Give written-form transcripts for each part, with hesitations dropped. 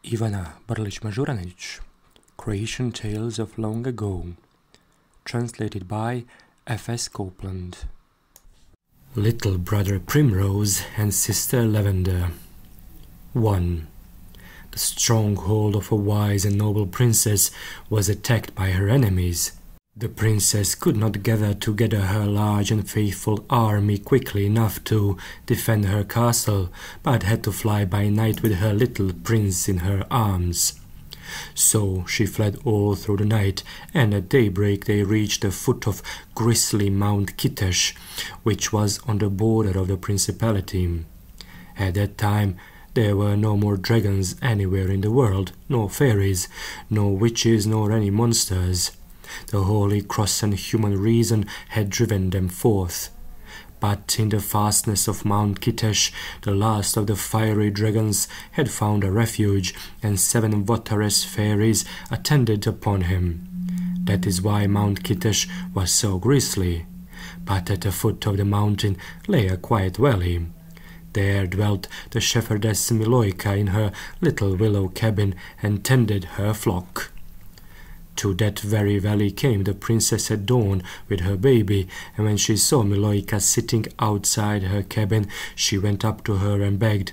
Ivana Berlić-Mažuranić, Croatian Tales of Long Ago, translated by F.S. Copeland. Little brother Primrose and sister Lavender. 1. The stronghold of a wise and noble princess was attacked by her enemies. The princess could not gather together her large and faithful army quickly enough to defend her castle, but had to fly by night with her little prince in her arms. So she fled all through the night, and at daybreak they reached the foot of grisly Mount Kitesh, which was on the border of the principality. At that time there were no more dragons anywhere in the world, nor fairies, nor witches, nor any monsters. The Holy Cross and human reason had driven them forth. But in the fastness of Mount Kitesh, the last of the fiery dragons had found a refuge, and 7 waterless fairies attended upon him. That is why Mount Kitesh was so grisly. But at the foot of the mountain lay a quiet valley. There dwelt the shepherdess Miloika in her little willow cabin and tended her flock. To that very valley came the princess at dawn with her baby, and when she saw Miloika sitting outside her cabin, she went up to her and begged,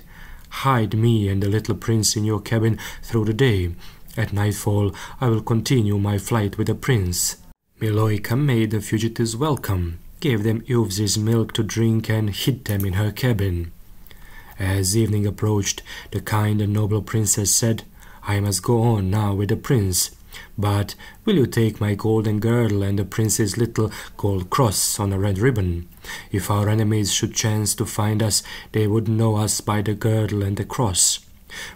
"Hide me and the little prince in your cabin through the day. At nightfall I will continue my flight with the prince." Miloika made the fugitives welcome, gave them Uvzi's milk to drink, and hid them in her cabin. As evening approached, the kind and noble princess said, "I must go on now with the prince. But will you take my golden girdle and the prince's little gold cross on a red ribbon? If our enemies should chance to find us, they would know us by the girdle and the cross.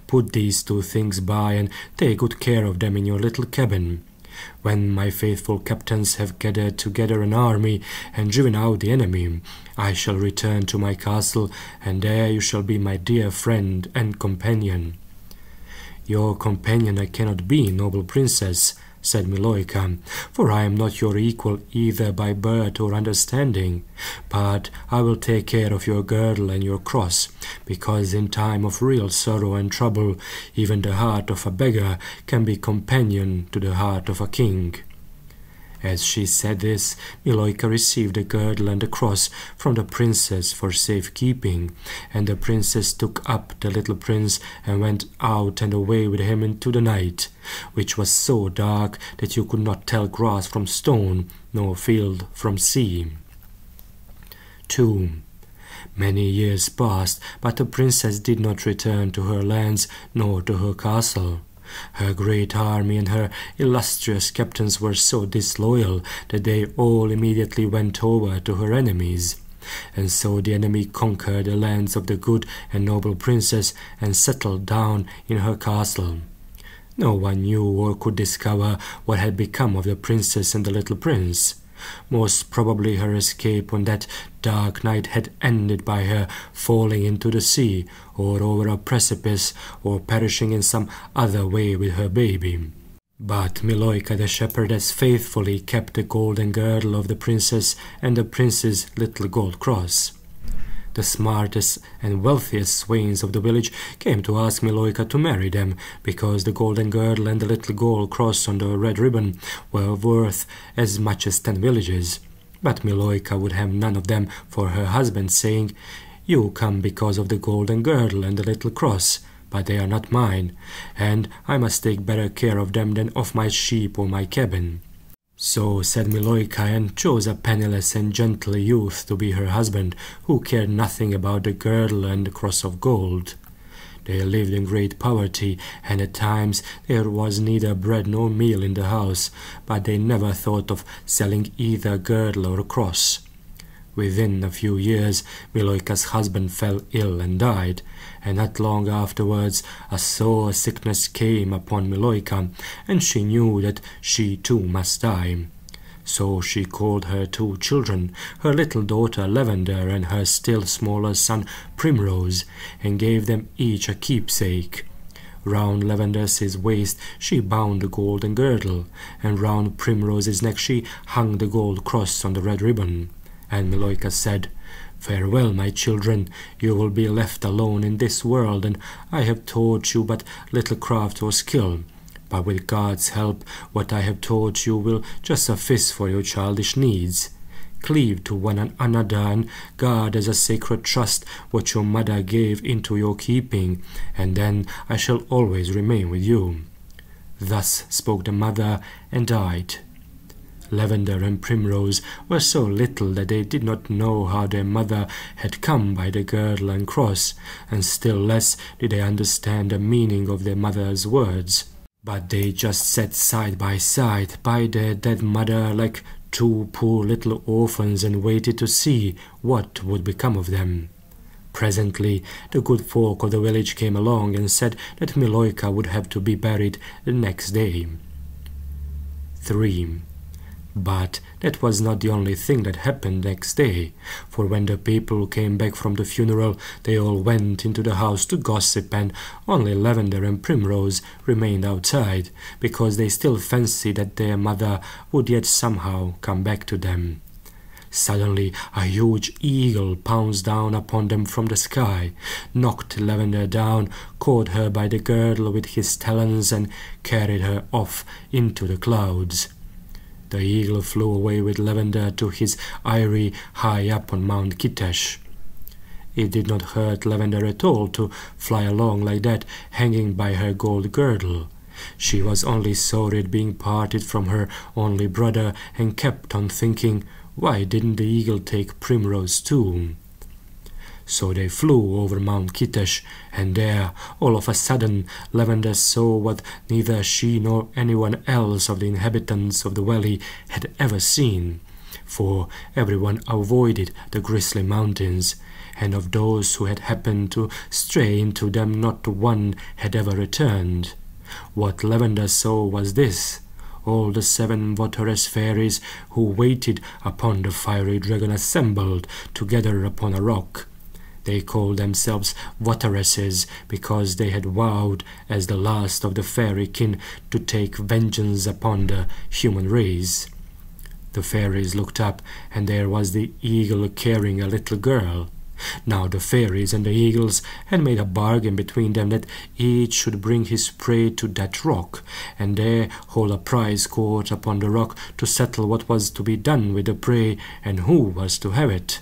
Put these 2 things by and take good care of them in your little cabin. When my faithful captains have gathered together an army and driven out the enemy, I shall return to my castle, and there you shall be my dear friend and companion." "Your companion I cannot be, noble princess," said Miloika, "for I am not your equal either by birth or understanding. But I will take care of your girdle and your cross, because in time of real sorrow and trouble, even the heart of a beggar can be companion to the heart of a king." As she said this, Miloika received the girdle and the cross from the princess for safekeeping, and the princess took up the little prince and went out and away with him into the night, which was so dark that you could not tell grass from stone, nor field from sea. 2. Many years passed, but the princess did not return to her lands nor to her castle. Her great army and her illustrious captains were so disloyal that they all immediately went over to her enemies. And so the enemy conquered the lands of the good and noble princess and settled down in her castle. No one knew or could discover what had become of the princess and the little prince. Most probably her escape on that dark night had ended by her falling into the sea, or over a precipice, or perishing in some other way with her baby. But Miloika the shepherdess faithfully kept the golden girdle of the princess and the prince's little gold cross. The smartest and wealthiest swains of the village came to ask Miloika to marry them, because the golden girdle and the little gold cross on the red ribbon were worth as much as 10 villages. But Miloika would have none of them for her husband, saying, "You come because of the golden girdle and the little cross, but they are not mine, and I must take better care of them than of my sheep or my cabin." So said Miloika, and chose a penniless and gentle youth to be her husband, who cared nothing about the girdle and the cross of gold. They lived in great poverty, and at times there was neither bread nor meal in the house, but they never thought of selling either girdle or cross. Within a few years, Miloika's husband fell ill and died, and not long afterwards a sore sickness came upon Miloika, and she knew that she too must die. So she called her 2 children, her little daughter Lavender and her still smaller son Primrose, and gave them each a keepsake. Round Lavender's waist she bound the golden girdle, and round Primrose's neck she hung the gold cross on the red ribbon. And Miloika said, Farewell, my children, you will be left alone in this world, and I have taught you but little craft or skill. But with God's help, what I have taught you will just suffice for your childish needs. Cleave to one another, and guard as a sacred trust what your mother gave into your keeping, and then I shall always remain with you." Thus spoke the mother, and died. Lavender and Primrose were so little that they did not know how their mother had come by the girdle and cross, and still less did they understand the meaning of their mother's words. But they just sat side by side by their dead mother like two poor little orphans and waited to see what would become of them. Presently the good folk of the village came along and said that Miloika would have to be buried the next day. 3. But that was not the only thing that happened next day, for when the people came back from the funeral, they all went into the house to gossip, and only Lavender and Primrose remained outside, because they still fancied that their mother would yet somehow come back to them. Suddenly a huge eagle pounced down upon them from the sky, knocked Lavender down, caught her by the girdle with his talons, and carried her off into the clouds. The eagle flew away with Lavender to his eyrie high up on Mount Kitesh. It did not hurt Lavender at all to fly along like that, hanging by her gold girdle. She was only sorry at being parted from her only brother, and kept on thinking, why didn't the eagle take Primrose too? So they flew over Mount Kitesh, and there, all of a sudden, Lavender saw what neither she nor anyone else of the inhabitants of the valley had ever seen, for everyone avoided the grisly mountains, and of those who had happened to stray into them not one had ever returned. What Lavender saw was this: all the 7 waterless fairies who waited upon the fiery dragon assembled together upon a rock. They called themselves wateresses because they had vowed, as the last of the fairy kin, to take vengeance upon the human race. The fairies looked up, and there was the eagle carrying a little girl. Now the fairies and the eagles had made a bargain between them that each should bring his prey to that rock, and there hold a prize court upon the rock to settle what was to be done with the prey and who was to have it.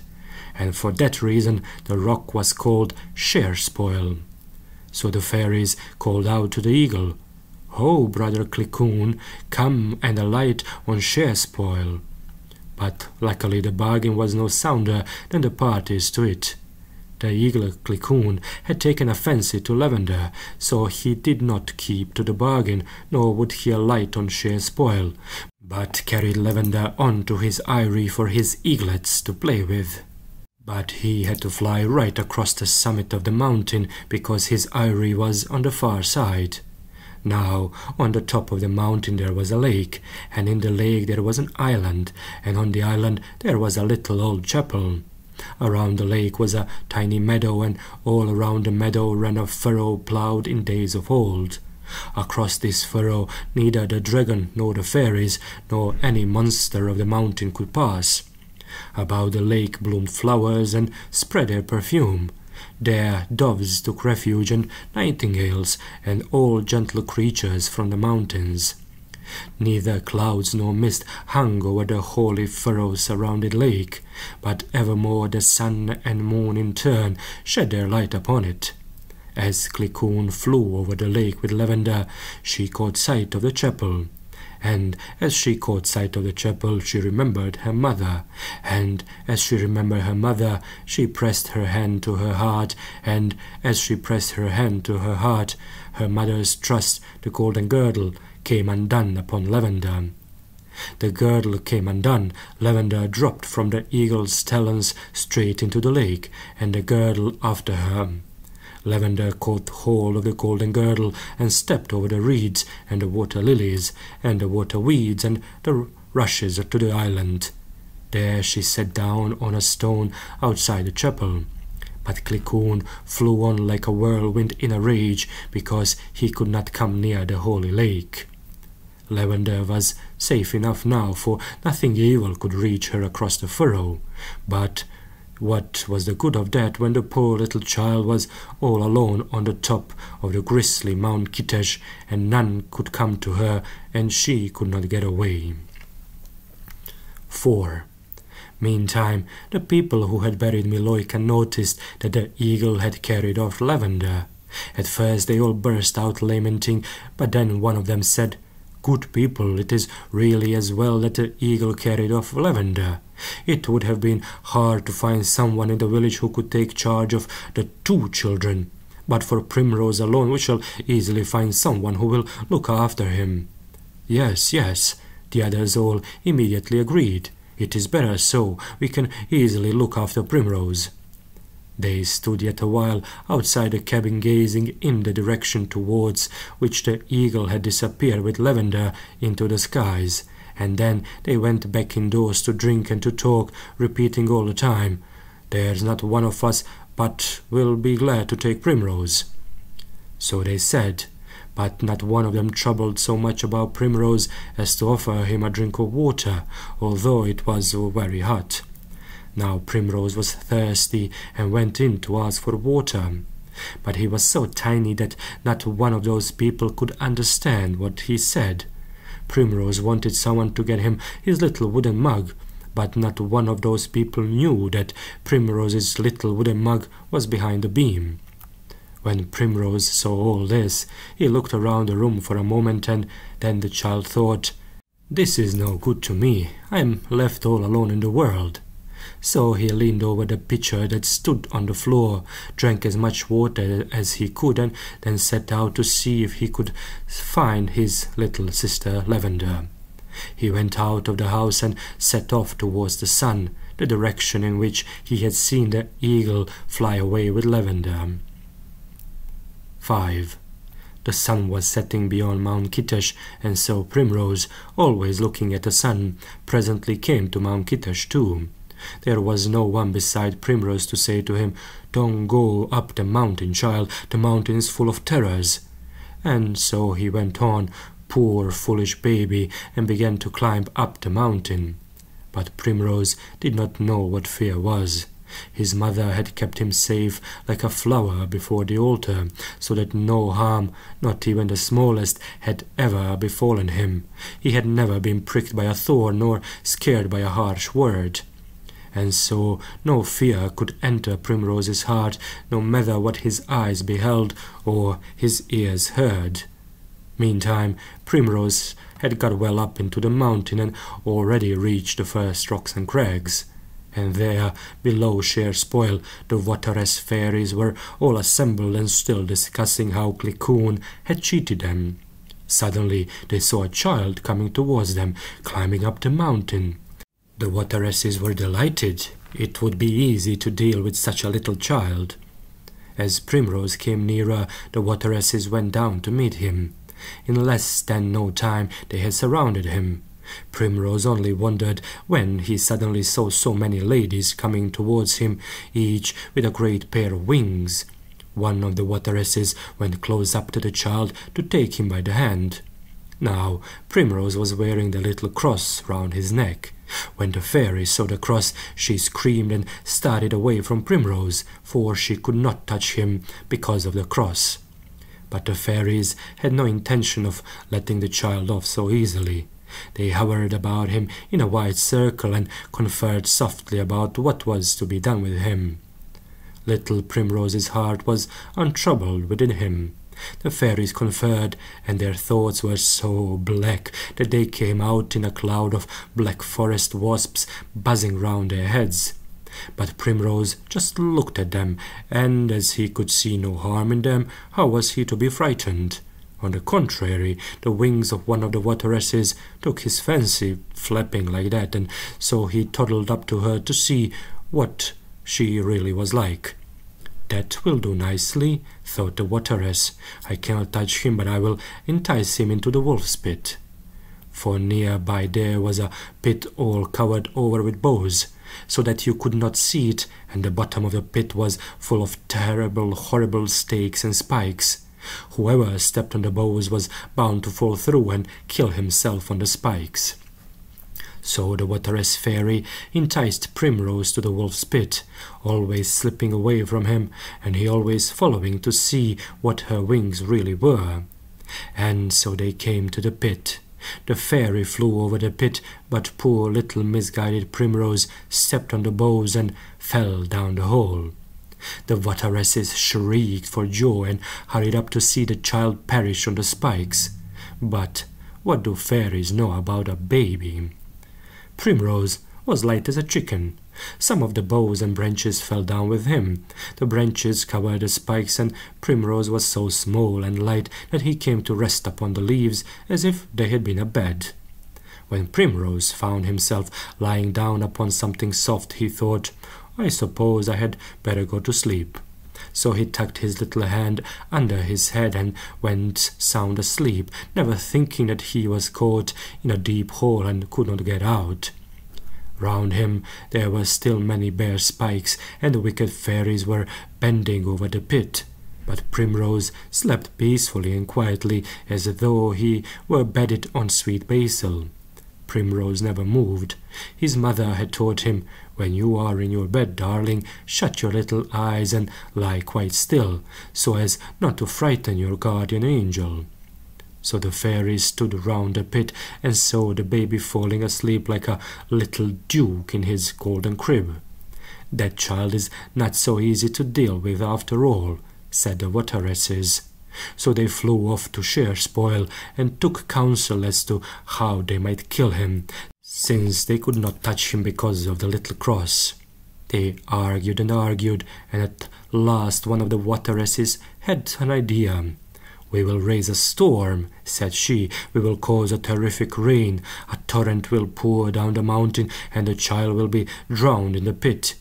And for that reason the rock was called Share Spoil. So the fairies called out to the eagle, "Ho, brother Clicoon, come and alight on Share Spoil." But luckily the bargain was no sounder than the parties to it. The eagle Clicoon had taken a fancy to Lavender, so he did not keep to the bargain, nor would he alight on Share Spoil, but carried Lavender on to his eyrie for his eaglets to play with. But he had to fly right across the summit of the mountain, because his eyrie was on the far side. Now, on the top of the mountain there was a lake, and in the lake there was an island, and on the island there was a little old chapel. Around the lake was a tiny meadow, and all around the meadow ran a furrow ploughed in days of old. Across this furrow neither the dragon nor the fairies nor any monster of the mountain could pass. About the lake bloomed flowers and spread their perfume. There doves took refuge, and nightingales, and all gentle creatures from the mountains. Neither clouds nor mist hung over the holy furrow-surrounded lake, but evermore the sun and moon in turn shed their light upon it. As Clicoon flew over the lake with Lavender, she caught sight of the chapel. And as she caught sight of the chapel, she remembered her mother, and as she remembered her mother, she pressed her hand to her heart, and as she pressed her hand to her heart, her mother's trust, the golden girdle, came undone upon Lavender. The girdle came undone, Lavender dropped from the eagle's talons straight into the lake, and the girdle after her. Lavender caught hold of the golden girdle and stepped over the reeds and the water lilies and the water weeds and the rushes to the island. There she sat down on a stone outside the chapel. But Clicoon flew on like a whirlwind in a rage, because he could not come near the holy lake. Lavender was safe enough now, for nothing evil could reach her across the furrow, but What was the good of that when the poor little child was all alone on the top of the grisly Mount Kitesh, and none could come to her, and she could not get away? 4. Meantime, the people who had buried Miloika noticed that the eagle had carried off Lavender. At first they all burst out lamenting, but then one of them said, "Good people, it is really as well that the eagle carried off Lavender. It would have been hard to find someone in the village who could take charge of the 2 children. But for Primrose alone we shall easily find someone who will look after him." "Yes, yes," the others all immediately agreed. "It is better so. We can easily look after Primrose." They stood yet a while outside the cabin, gazing in the direction towards which the eagle had disappeared with Lavender into the skies, and then they went back indoors to drink and to talk, repeating all the time, "There's not one of us but will be glad to take Primrose." So they said, but not one of them troubled so much about Primrose as to offer him a drink of water, although it was very hot. Now Primrose was thirsty and went in to ask for water, but he was so tiny that not one of those people could understand what he said. Primrose wanted someone to get him his little wooden mug, but not one of those people knew that Primrose's little wooden mug was behind the beam. When Primrose saw all this, he looked around the room for a moment, and then the child thought, "This is no good to me. I am left all alone in the world." So he leaned over the pitcher that stood on the floor, drank as much water as he could, and then set out to see if he could find his little sister Lavender. He went out of the house and set off towards the sun, the direction in which he had seen the eagle fly away with Lavender. 5. The sun was setting beyond Mount Kitesh, and so Primrose, always looking at the sun, presently came to Mount Kitesh too. There was no one beside Primrose to say to him, "Don't go up the mountain, child, the mountain is full of terrors." And so he went on, poor foolish baby, and began to climb up the mountain. But Primrose did not know what fear was. His mother had kept him safe like a flower before the altar, so that no harm, not even the smallest, had ever befallen him. He had never been pricked by a thorn nor scared by a harsh word. And so no fear could enter Primrose's heart, no matter what his eyes beheld or his ears heard. Meantime, Primrose had got well up into the mountain and already reached the first rocks and crags. And there, below sheer spoil, the Wateress fairies were all assembled and still discussing how Clicoon had cheated them. Suddenly they saw a child coming towards them, climbing up the mountain. The Wateresses were delighted. It would be easy to deal with such a little child. As Primrose came nearer, the Wateresses went down to meet him. In less than no time they had surrounded him. Primrose only wondered when he suddenly saw so many ladies coming towards him, each with a great pair of wings. One of the Wateresses went close up to the child to take him by the hand. Now Primrose was wearing the little cross round his neck. When the fairy saw the cross, she screamed and started away from Primrose, for she could not touch him because of the cross. But the fairies had no intention of letting the child off so easily. They hovered about him in a wide circle and conferred softly about what was to be done with him. Little Primrose's heart was untroubled within him. The fairies conferred, and their thoughts were so black that they came out in a cloud of black forest wasps buzzing round their heads. But Primrose just looked at them, and as he could see no harm in them, how was he to be frightened? On the contrary, the wings of one of the Wateresses took his fancy, flapping like that, and so he toddled up to her to see what she really was like. "That will do nicely," thought the Wateress. "I cannot touch him, but I will entice him into the wolf's pit." For near by there was a pit all covered over with boughs, so that you could not see it, and the bottom of the pit was full of terrible, horrible stakes and spikes. Whoever stepped on the boughs was bound to fall through and kill himself on the spikes. So the wateress fairy enticed Primrose to the wolf's pit, always slipping away from him, and he always following to see what her wings really were. And so they came to the pit. The fairy flew over the pit, but poor little misguided Primrose stepped on the boughs and fell down the hole. The wateresses shrieked for joy and hurried up to see the child perish on the spikes. But what do fairies know about a baby? Primrose was light as a chicken. Some of the boughs and branches fell down with him. The branches covered the spikes, and Primrose was so small and light that he came to rest upon the leaves as if they had been a bed. When Primrose found himself lying down upon something soft, he thought, "I suppose I had better go to sleep." So he tucked his little hand under his head and went sound asleep, never thinking that he was caught in a deep hole and could not get out. Round him there were still many bare spikes, and the wicked fairies were bending over the pit. But Primrose slept peacefully and quietly, as though he were bedded on sweet basil. Primrose never moved. His mother had taught him, "When you are in your bed, darling, shut your little eyes and lie quite still, so as not to frighten your guardian angel." So the fairies stood round the pit and saw the baby falling asleep like a little duke in his golden crib. "That child is not so easy to deal with after all," said the wateresses. So they flew off to share spoil and took counsel as to how they might kill him, since they could not touch him because of the little cross. They argued and argued, and at last one of the wateresses had an idea. "We will raise a storm," said she. "We will cause a terrific rain. A torrent will pour down the mountain, and the child will be drowned in the pit."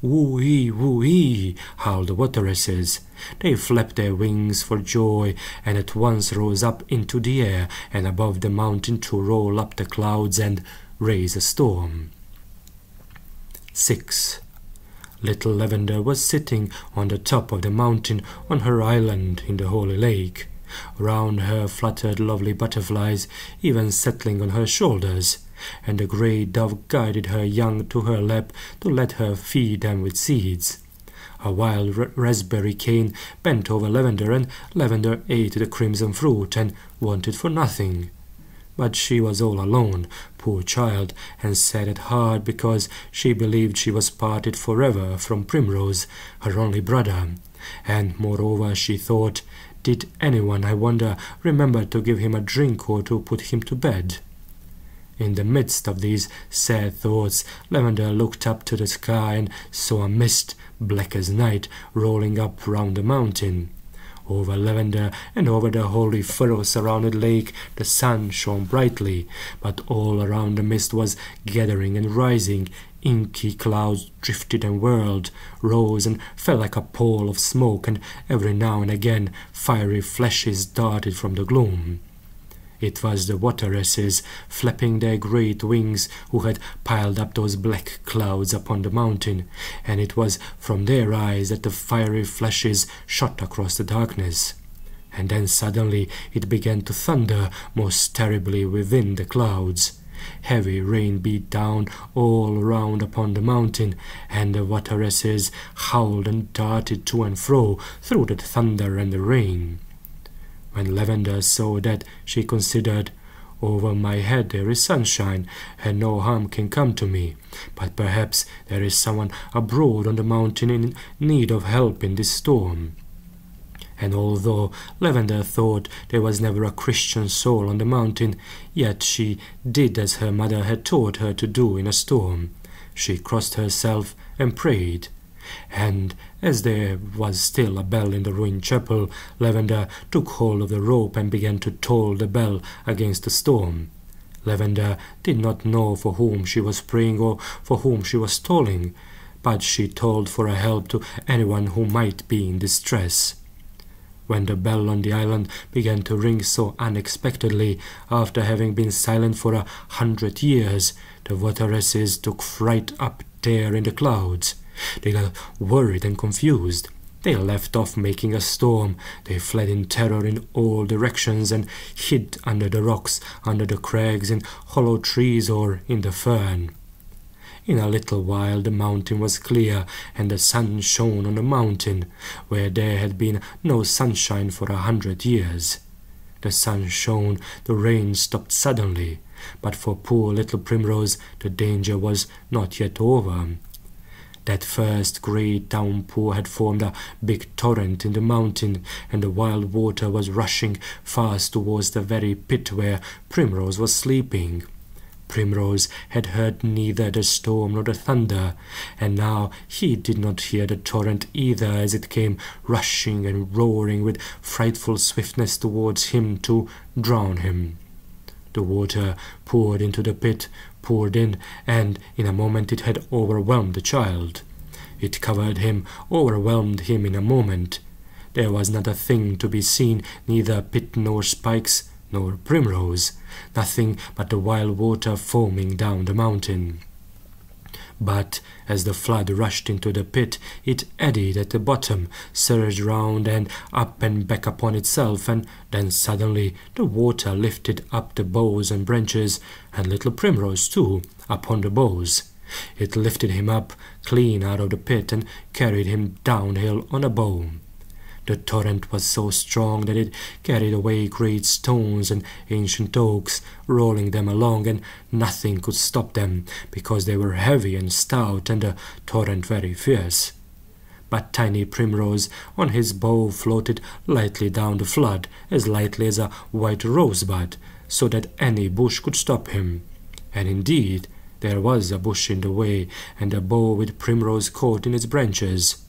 "Woo-ee, woo-ee," howled the wateresses. They flapped their wings for joy, and at once rose up into the air and above the mountain to roll up the clouds and raise a storm. 6. Little Lavender was sitting on the top of the mountain on her island in the holy lake. Round her fluttered lovely butterflies, even settling on her shoulders, and the grey dove guided her young to her lap to let her feed them with seeds. A wild raspberry cane bent over Lavender, and Lavender ate the crimson fruit and wanted for nothing. But she was all alone, poor child, and sad at heart because she believed she was parted forever from Primrose, her only brother. And moreover she thought, "Did anyone, I wonder, remember to give him a drink or to put him to bed?" In the midst of these sad thoughts, Lavender looked up to the sky and saw a mist, black as night, rolling up round the mountain. Over Lavender and over the holy furrow-surrounded lake the sun shone brightly, but all around the mist was gathering and rising. Inky clouds drifted and whirled, rose and fell like a pall of smoke, and every now and again fiery flashes darted from the gloom. It was the wateresses, flapping their great wings, who had piled up those black clouds upon the mountain, and it was from their eyes that the fiery flashes shot across the darkness. And then suddenly it began to thunder most terribly within the clouds. Heavy rain beat down all around upon the mountain, and the wateresses howled and darted to and fro through the thunder and the rain. When Lavender saw that, she considered, "Over my head there is sunshine, and no harm can come to me. But perhaps there is someone abroad on the mountain in need of help in this storm." And although Lavender thought there was never a Christian soul on the mountain, yet she did as her mother had taught her to do in a storm. She crossed herself and prayed. And as there was still a bell in the ruined chapel, Lavender took hold of the rope and began to toll the bell against the storm. Lavender did not know for whom she was praying or for whom she was tolling, but she tolled for a help to anyone who might be in distress. When the bell on the island began to ring so unexpectedly, after having been silent for 100 years, the wateresses took fright up there in the clouds. They got worried and confused. They left off making a storm. They fled in terror in all directions and hid under the rocks, under the crags, in hollow trees, or in the fern. In a little while the mountain was clear, and the sun shone on the mountain, where there had been no sunshine for 100 years. The sun shone, the rain stopped suddenly, but for poor little Primrose the danger was not yet over. That first great downpour had formed a big torrent in the mountain, and the wild water was rushing fast towards the very pit where Primrose was sleeping. Primrose had heard neither the storm nor the thunder, and now he did not hear the torrent either, as it came rushing and roaring with frightful swiftness towards him to drown him. The water poured into the pit, poured in, and in a moment it had overwhelmed the child. It covered him, overwhelmed him in a moment. There was not a thing to be seen, neither pit nor spikes, nor Primrose, nothing but the wild water foaming down the mountain. But as the flood rushed into the pit, it eddied at the bottom, surged round and up and back upon itself, and then suddenly the water lifted up the boughs and branches, and little Primrose too, upon the boughs. It lifted him up clean out of the pit and carried him downhill on a bow. The torrent was so strong that it carried away great stones and ancient oaks, rolling them along, and nothing could stop them, because they were heavy and stout, and the torrent very fierce. But tiny Primrose on his bow floated lightly down the flood, as lightly as a white rosebud, so that any bush could stop him. And indeed there was a bush in the way, and a bough with Primrose caught in its branches.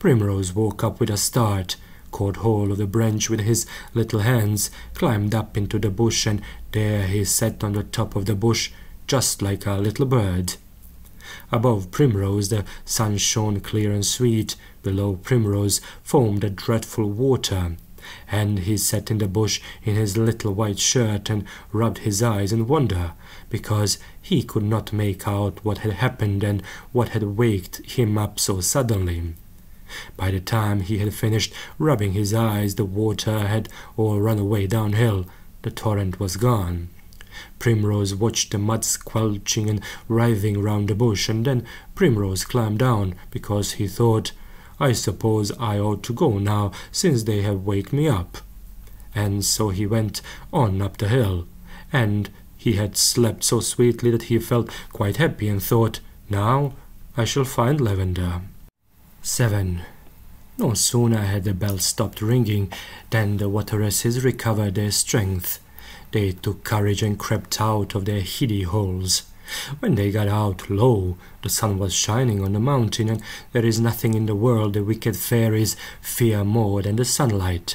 Primrose woke up with a start, caught hold of the branch with his little hands, climbed up into the bush, and there he sat on the top of the bush, just like a little bird. Above Primrose the sun shone clear and sweet, below Primrose foamed the dreadful water, and he sat in the bush in his little white shirt and rubbed his eyes in wonder, because he could not make out what had happened and what had waked him up so suddenly. By the time he had finished rubbing his eyes, the water had all run away downhill. The torrent was gone. Primrose watched the mud squelching and writhing round the bush, and then Primrose climbed down, because he thought, "I suppose I ought to go now, since they have waked me up." And so he went on up the hill, and he had slept so sweetly that he felt quite happy and thought, "Now I shall find Lavender." 7. No sooner had the bell stopped ringing than the wateresses recovered their strength. They took courage and crept out of their hiddy holes. When they got out, lo, the sun was shining on the mountain, and there is nothing in the world the wicked fairies fear more than the sunlight.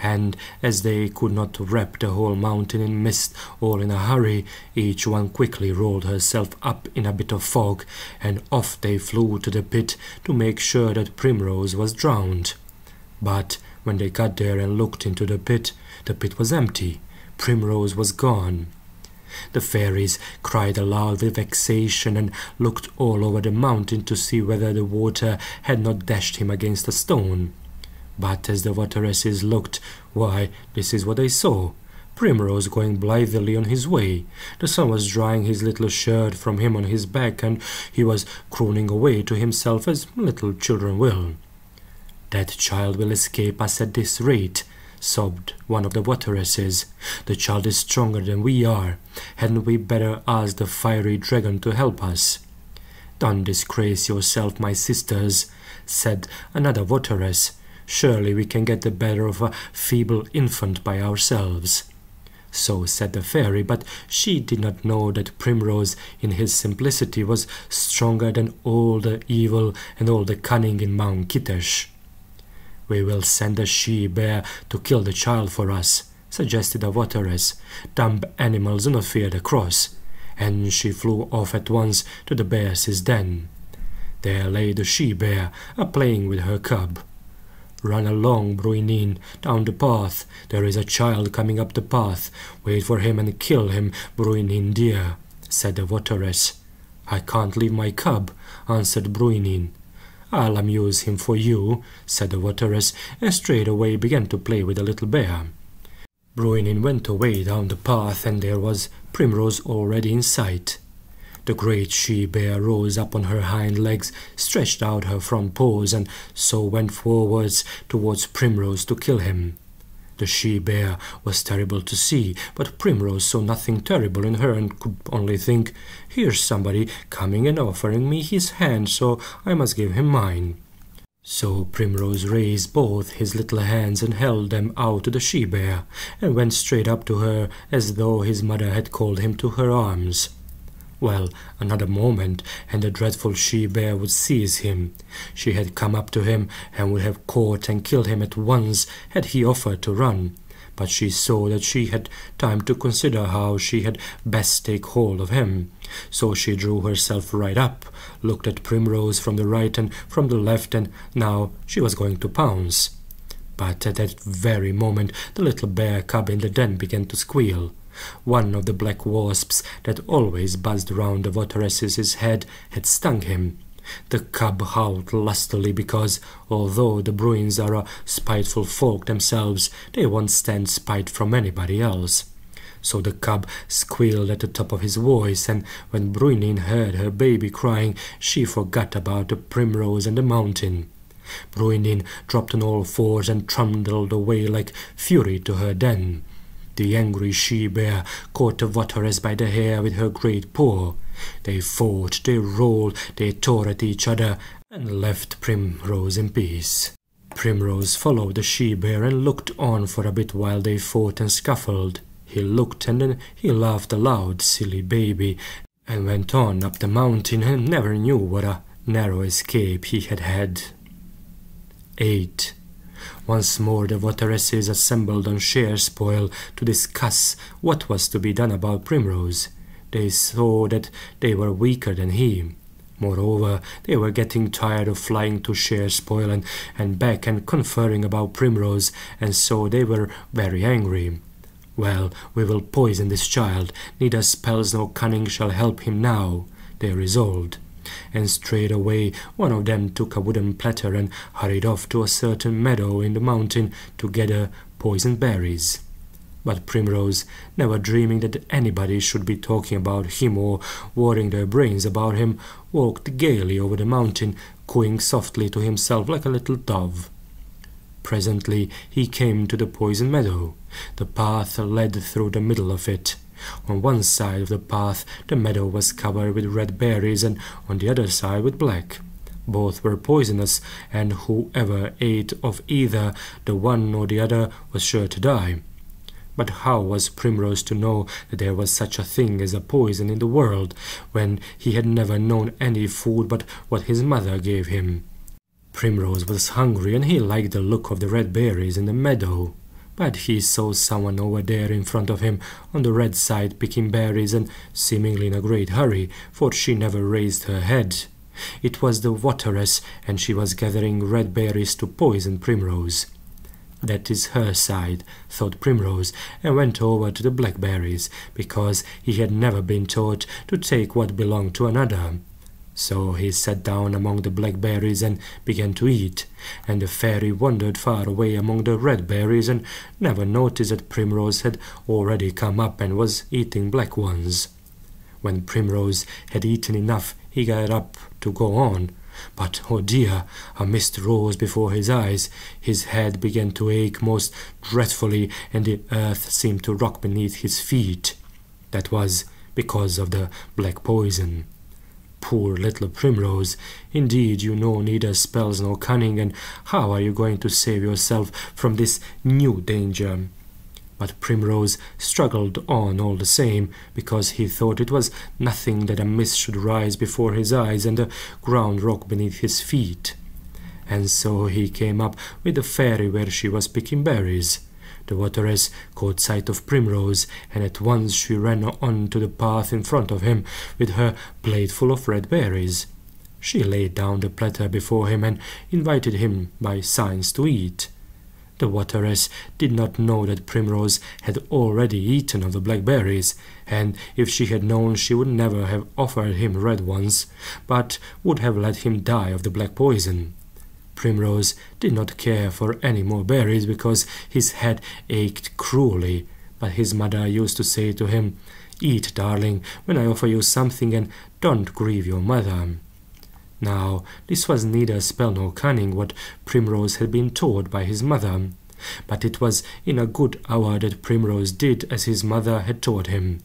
And as they could not wrap the whole mountain in mist all in a hurry, each one quickly rolled herself up in a bit of fog, and off they flew to the pit to make sure that Primrose was drowned. But when they got there and looked into the pit was empty. Primrose was gone. The fairies cried aloud with vexation and looked all over the mountain to see whether the water had not dashed him against a stone. But as the wateresses looked, why, this is what they saw. Primrose going blithely on his way. The sun was drying his little shirt from him on his back, and he was crooning away to himself as little children will. "That child will escape us at this rate," sobbed one of the wateresses. "The child is stronger than we are. Hadn't we better ask the fiery dragon to help us?" "Don't disgrace yourself, my sisters," said another wateress. "Surely we can get the better of a feeble infant by ourselves." So said the fairy, but she did not know that Primrose in his simplicity was stronger than all the evil and all the cunning in Mount Kitesh. "We will send a she-bear to kill the child for us," suggested a wateress. "Dumb animals do not fear the cross." And she flew off at once to the bear's den. There lay the she-bear, a-playing with her cub. "Run along, Bruinin, down the path. There is a child coming up the path. Wait for him and kill him, Bruinin dear," said the wateress. "I can't leave my cub," answered Bruinin. "I'll amuse him for you," said the votaress, and straightway began to play with the little bear. Bruinin went away down the path, and there was Primrose already in sight. The great she-bear rose up on her hind legs, stretched out her front paws, and so went forwards towards Primrose to kill him. The she-bear was terrible to see, but Primrose saw nothing terrible in her and could only think, "Here's somebody coming and offering me his hand, so I must give him mine." So Primrose raised both his little hands and held them out to the she-bear, and went straight up to her as though his mother had called him to her arms. Well, another moment, and the dreadful she-bear would seize him. She had come up to him, and would have caught and killed him at once had he offered to run. But she saw that she had time to consider how she had best take hold of him. So she drew herself right up, looked at Primrose from the right and from the left, and now she was going to pounce. But at that very moment the little bear cub in the den began to squeal. One of the black wasps that always buzzed round the votaress's head had stung him. The cub howled lustily because, although the Bruins are a spiteful folk themselves, they won't stand spite from anybody else. So the cub squealed at the top of his voice, and when Bruinin heard her baby crying, she forgot about the Primrose and the mountain. Bruinin dropped on all fours and trundled away like fury to her den. The angry she-bear caught the votaress by the hair with her great paw. They fought, they rolled, they tore at each other, and left Primrose in peace. Primrose followed the she-bear and looked on for a bit while they fought and scuffled. He looked and then he laughed aloud, silly baby, and went on up the mountain and never knew what a narrow escape he had had. 8. Once more the votaresses assembled on share spoil to discuss what was to be done about Primrose. They saw that they were weaker than he. Moreover, they were getting tired of flying to share spoil and back and conferring about Primrose, and so they were very angry. "Well, we will poison this child. Neither spells nor cunning shall help him now," they resolved. And straightway one of them took a wooden platter and hurried off to a certain meadow in the mountain to gather poisoned berries. But Primrose, never dreaming that anybody should be talking about him or worrying their brains about him, walked gaily over the mountain, cooing softly to himself like a little dove. Presently he came to the poisoned meadow. The path led through the middle of it. On one side of the path the meadow was covered with red berries, and on the other side with black. Both were poisonous, and whoever ate of either, the one or the other, was sure to die. But how was Primrose to know that there was such a thing as a poison in the world, when he had never known any food but what his mother gave him? Primrose was hungry, and he liked the look of the red berries in the meadow. But he saw someone over there in front of him on the red side picking berries, and seemingly in a great hurry, for she never raised her head. It was the votaress, and she was gathering red berries to poison Primrose. That is her side, thought Primrose, and went over to the blackberries, because he had never been taught to take what belonged to another. So he sat down among the blackberries and began to eat, and the fairy wandered far away among the red berries and never noticed that Primrose had already come up and was eating black ones. When Primrose had eaten enough, he got up to go on. But, oh dear, a mist rose before his eyes, his head began to ache most dreadfully, and the earth seemed to rock beneath his feet. That was because of the black poison. Poor little Primrose, indeed you know neither spells nor cunning, and how are you going to save yourself from this new danger? But Primrose struggled on all the same, because he thought it was nothing that a mist should rise before his eyes and the ground rock beneath his feet. And so he came up with the fairy where she was picking berries. The votaress caught sight of Primrose, and at once she ran on to the path in front of him with her plate full of red berries. She laid down the platter before him and invited him by signs to eat. The wateress did not know that Primrose had already eaten of the blackberries, and if she had known she would never have offered him red ones, but would have let him die of the black poison. Primrose did not care for any more berries because his head ached cruelly, but his mother used to say to him, "Eat, darling, when I offer you something, and don't grieve your mother." Now, this was neither spell nor cunning what Primrose had been taught by his mother, but it was in a good hour that Primrose did as his mother had taught him.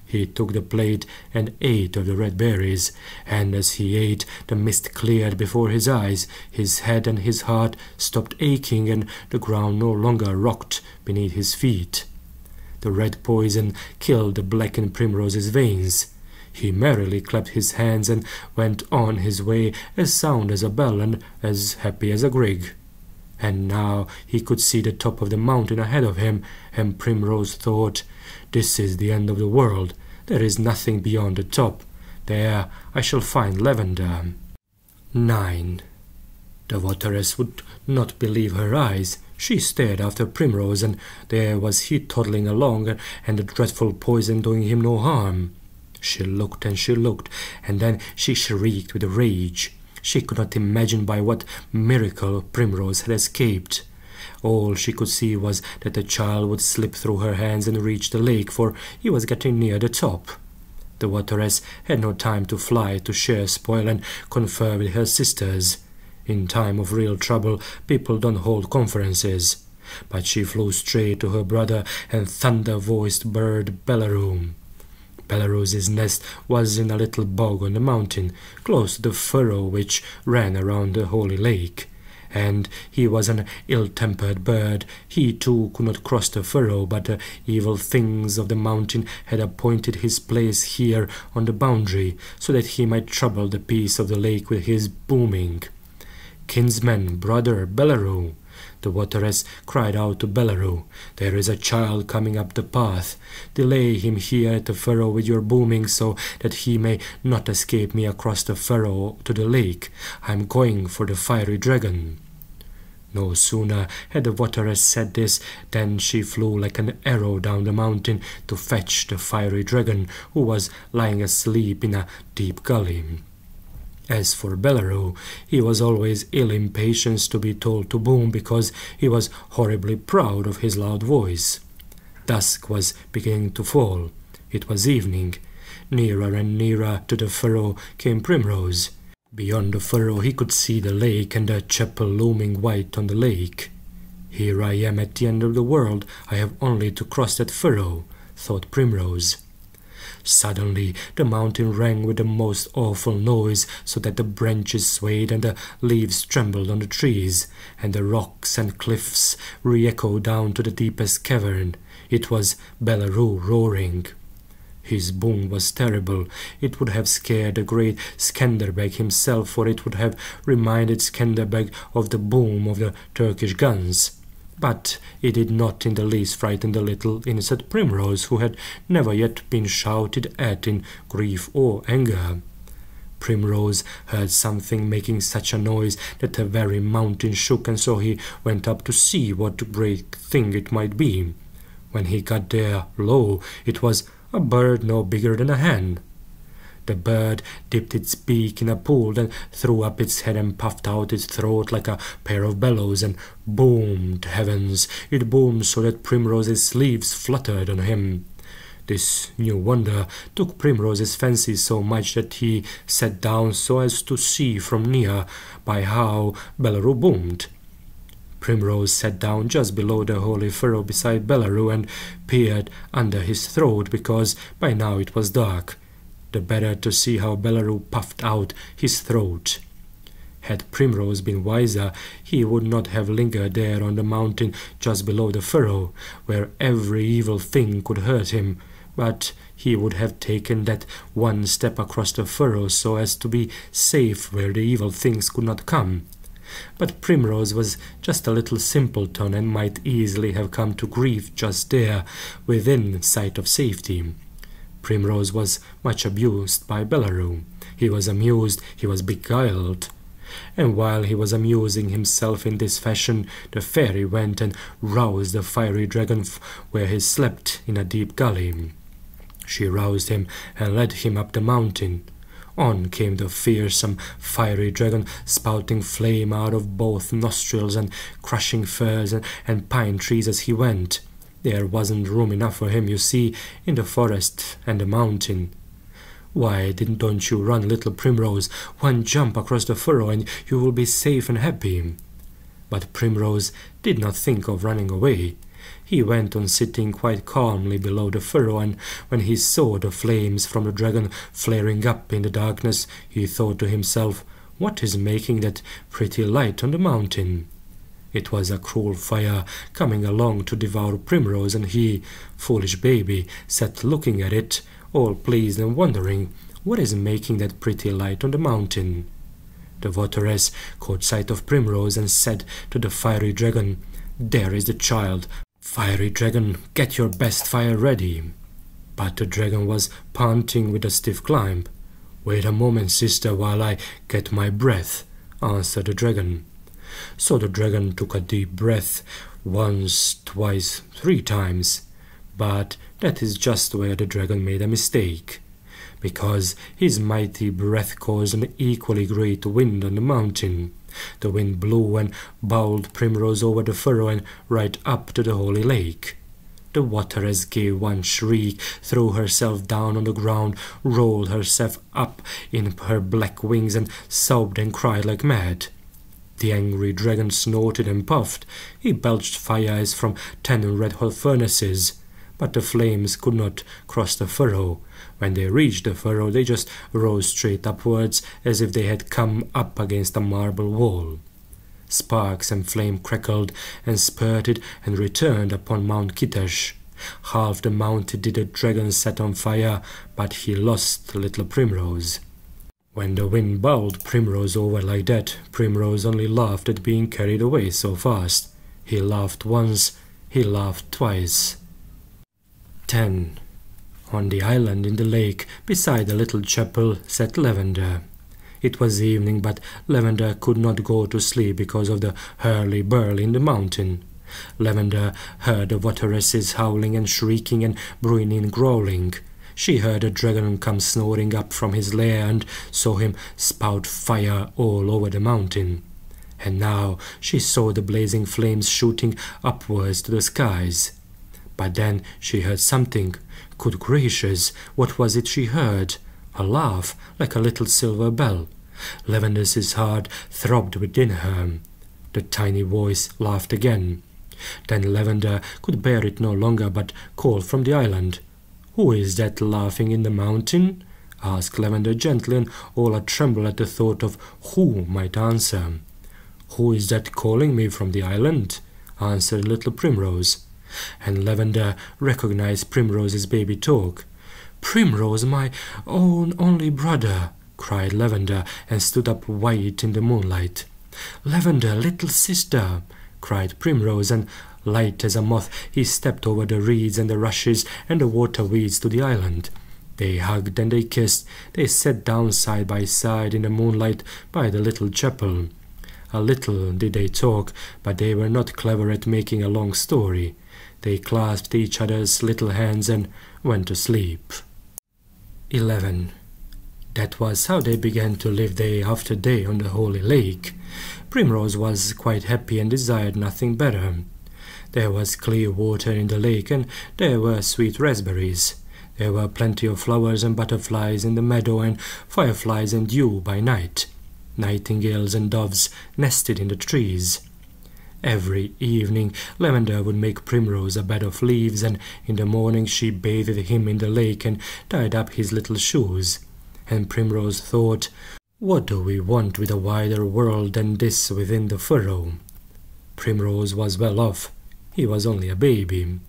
He took the plate and ate of the red berries, and as he ate, the mist cleared before his eyes, his head and his heart stopped aching, and the ground no longer rocked beneath his feet. The red poison killed the blackened Primrose's veins. He merrily clapped his hands and went on his way, as sound as a bell and as happy as a grig. And now he could see the top of the mountain ahead of him, and Primrose thought, "This is the end of the world. There is nothing beyond the top. There I shall find Lavender." 9. The wateress would not believe her eyes. She stared after Primrose, and there was he toddling along, and the dreadful poison doing him no harm. She looked, and then she shrieked with rage. She could not imagine by what miracle Primrose had escaped. All she could see was that the child would slip through her hands and reach the lake, for he was getting near the top. The wateress had no time to fly to share spoil and confer with her sisters. In time of real trouble, people don't hold conferences. But she flew straight to her brother and thunder-voiced bird Belarus. Belaruse's nest was in a little bog on the mountain, close to the furrow which ran around the holy lake. And he was an ill-tempered bird. He too could not cross the furrow, but the evil things of the mountain had appointed his place here on the boundary, so that he might trouble the peace of the lake with his booming. "Kinsman, brother, Belarus," the wateress cried out to Belarus, "there is a child coming up the path. Delay him here at the furrow with your booming, so that he may not escape me across the furrow to the lake. I am going for the fiery dragon." No sooner had the wateress said this than she flew like an arrow down the mountain to fetch the fiery dragon, who was lying asleep in a deep gully. As for Belarus, he was always ill-impatient to be told to boom, because he was horribly proud of his loud voice. Dusk was beginning to fall. It was evening. Nearer and nearer to the furrow came Primrose. Beyond the furrow he could see the lake and the chapel looming white on the lake. "Here I am at the end of the world. I have only to cross that furrow," thought Primrose. Suddenly the mountain rang with the most awful noise, so that the branches swayed and the leaves trembled on the trees, and the rocks and cliffs re-echoed down to the deepest cavern. It was Belarus roaring. His boom was terrible. It would have scared the great Skanderbeg himself, for it would have reminded Skanderbeg of the boom of the Turkish guns. But it did not in the least frighten the little innocent Primrose, who had never yet been shouted at in grief or anger. Primrose heard something making such a noise that the very mountain shook, and so he went up to see what great thing it might be. When he got there, lo, it was a bird no bigger than a hen. The bird dipped its beak in a pool, then threw up its head and puffed out its throat like a pair of bellows, and boomed, heavens! It boomed so that Primrose's sleeves fluttered on him. This new wonder took Primrose's fancy so much that he sat down so as to see from near by how Belarus boomed. Primrose sat down just below the holy furrow beside Belarus and peered under his throat, because by now it was dark, the better to see how Belarus puffed out his throat. Had Primrose been wiser, he would not have lingered there on the mountain just below the furrow, where every evil thing could hurt him, but he would have taken that one step across the furrow so as to be safe where the evil things could not come. But Primrose was just a little simpleton, and might easily have come to grief just there, within sight of safety. Primrose was much abused by Belarus. He was amused, he was beguiled. And while he was amusing himself in this fashion, the fairy went and roused the fiery dragon where he slept in a deep gully. She roused him and led him up the mountain. On came the fearsome fiery dragon, spouting flame out of both nostrils and crushing firs and pine trees as he went. There wasn't room enough for him, you see, in the forest and the mountain. Why don't you run, little Primrose? One jump across the furrow and you will be safe and happy. But Primrose did not think of running away. He went on sitting quite calmly below the furrow, and when he saw the flames from the dragon flaring up in the darkness, he thought to himself, "What is making that pretty light on the mountain?" It was a cruel fire coming along to devour Primrose, and he, foolish baby, sat looking at it, all pleased and wondering, what is making that pretty light on the mountain? The votaress caught sight of Primrose and said to the fiery dragon, "There is the child. Fiery dragon, get your best fire ready." But the dragon was panting with a stiff climb. "Wait a moment, sister, while I get my breath," answered the dragon. So the dragon took a deep breath, once, twice, 3 times. But that is just where the dragon made a mistake, because his mighty breath caused an equally great wind on the mountain. The wind blew and bowled Primrose over the furrow and right up to the holy lake. The votaress gave one shriek, threw herself down on the ground, rolled herself up in her black wings, and sobbed and cried like mad. The angry dragon snorted and puffed. He belched fire as from 10 red-hot furnaces. But the flames could not cross the furrow. When they reached the furrow, they just rose straight upwards, as if they had come up against a marble wall. Sparks and flame crackled and spurted and returned upon Mount Kitesh. Half the mountain did the dragon set on fire, but he lost little Primrose. When the wind bowled Primrose over like that, Primrose only laughed at being carried away so fast. He laughed once, he laughed twice. 10. On the island in the lake, beside the little chapel, sat Lavender. It was evening, but Lavender could not go to sleep because of the hurly-burly in the mountain. Lavender heard the votaresses howling and shrieking and Bruin and growling. She heard a dragon come snoring up from his lair and saw him spout fire all over the mountain. And now she saw the blazing flames shooting upwards to the skies. But then she heard something. Good gracious, what was it she heard? A laugh, like a little silver bell. Lavender's heart throbbed within her. The tiny voice laughed again. Then Lavender could bear it no longer, but called from the island. "Who is that laughing in the mountain?" asked Lavender gently, and all a tremble at the thought of who might answer. "Who is that calling me from the island?" answered little Primrose. And Lavender recognized Primrose's baby talk. "Primrose, my own only brother!" cried Lavender, and stood up white in the moonlight. "Lavender, little sister!" cried Primrose, and light as a moth he stepped over the reeds and the rushes and the water weeds to the island. They hugged and they kissed. They sat down side by side in the moonlight by the little chapel. A little did they talk, but they were not clever at making a long story. They clasped each other's little hands and went to sleep. 11. That was how they began to live day after day on the holy lake. Primrose was quite happy and desired nothing better. There was clear water in the lake, and there were sweet raspberries. There were plenty of flowers and butterflies in the meadow, and fireflies and dew by night. Nightingales and doves nested in the trees. Every evening Lavender would make Primrose a bed of leaves, and in the morning she bathed him in the lake and tied up his little shoes. And Primrose thought, "What do we want with a wider world than this within the furrow?" Primrose was well off. He was only a baby.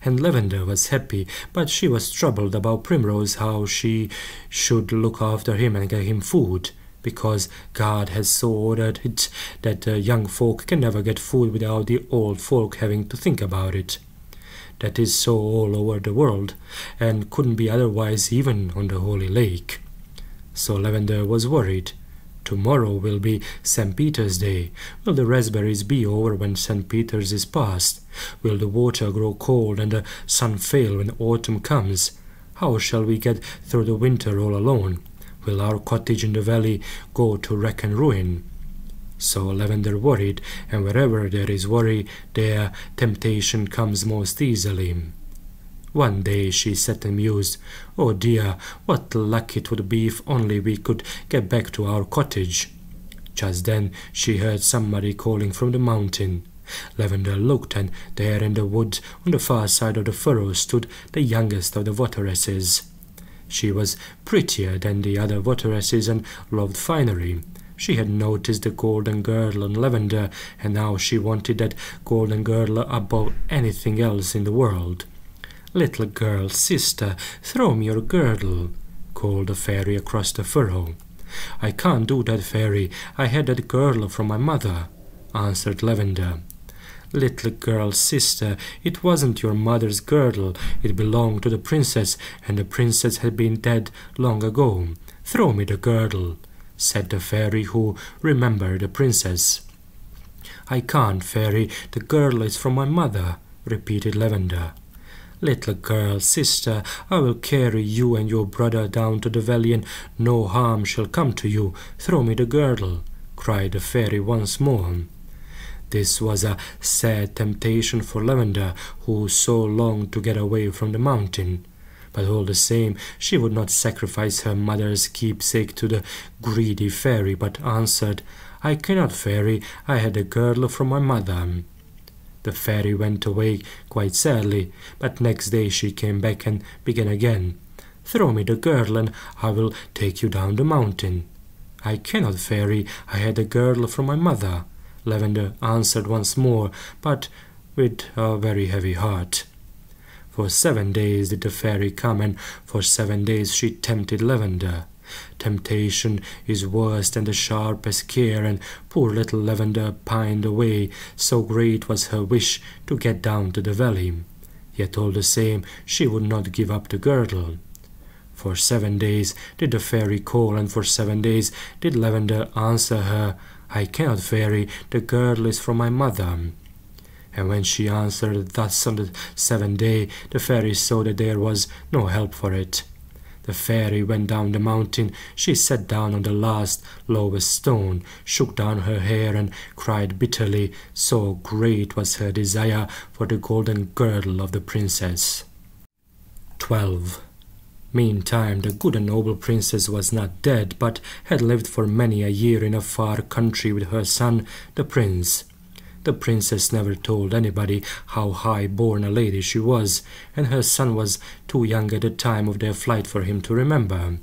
And Lavender was happy, but she was troubled about Primrose, how she should look after him and get him food, because God has so ordered it that young folk can never get food without the old folk having to think about it. That is so all over the world, and couldn't be otherwise even on the holy lake. So Lavender was worried. Tomorrow will be St. Peter's Day. Will the raspberries be over when St. Peter's is past? Will the water grow cold and the sun fail when autumn comes? How shall we get through the winter all alone? Will our cottage in the valley go to wreck and ruin? So Lavender worried, and wherever there is worry, there temptation comes most easily. One day she sat and mused, "Oh dear, what luck it would be if only we could get back to our cottage." Just then she heard somebody calling from the mountain. Lavender looked, and there in the wood on the far side of the furrow stood the youngest of the votaresses. She was prettier than the other votaresses and loved finery. She had noticed the golden girdle on Lavender, and now she wanted that golden girdle above anything else in the world. "Little girl, sister, throw me your girdle," called the fairy across the furrow. "I can't do that, fairy. I had that girdle from my mother," answered Lavender. "Little girl, sister, it wasn't your mother's girdle. It belonged to the princess, and the princess had been dead long ago. Throw me the girdle," said the fairy, who remembered the princess. "I can't, fairy. The girdle is from my mother," repeated Lavender. "Little girl, sister, I will carry you and your brother down to the valley, and no harm shall come to you. Throw me the girdle," cried the fairy once more. This was a sad temptation for Lavender, who so longed to get away from the mountain. But all the same, she would not sacrifice her mother's keepsake to the greedy fairy, but answered, "I cannot, fairy. I had a girdle from my mother." The fairy went away quite sadly, but next day she came back and began again. "Throw me the girdle, and I will take you down the mountain." "I cannot, fairy. I had a girdle from my mother," Lavender answered once more, but with a very heavy heart. For 7 days did the fairy come, and for 7 days she tempted Lavender. Temptation is worse than the sharpest care, and poor little Lavender pined away, so great was her wish to get down to the valley. Yet all the same she would not give up the girdle. For 7 days did the fairy call, and for 7 days did Lavender answer her, "I cannot, fairy. The girdle is from my mother." And when she answered thus on the 7th day, the fairy saw that there was no help for it. The fairy went down the mountain. She sat down on the last, lowest stone, shook down her hair, and cried bitterly, so great was her desire for the golden girdle of the princess. 12. Meantime the good and noble princess was not dead, but had lived for many a year in a far country with her son, the prince. The princess never told anybody how high-born a lady she was, and her son was too young at the time of their flight for him to remember.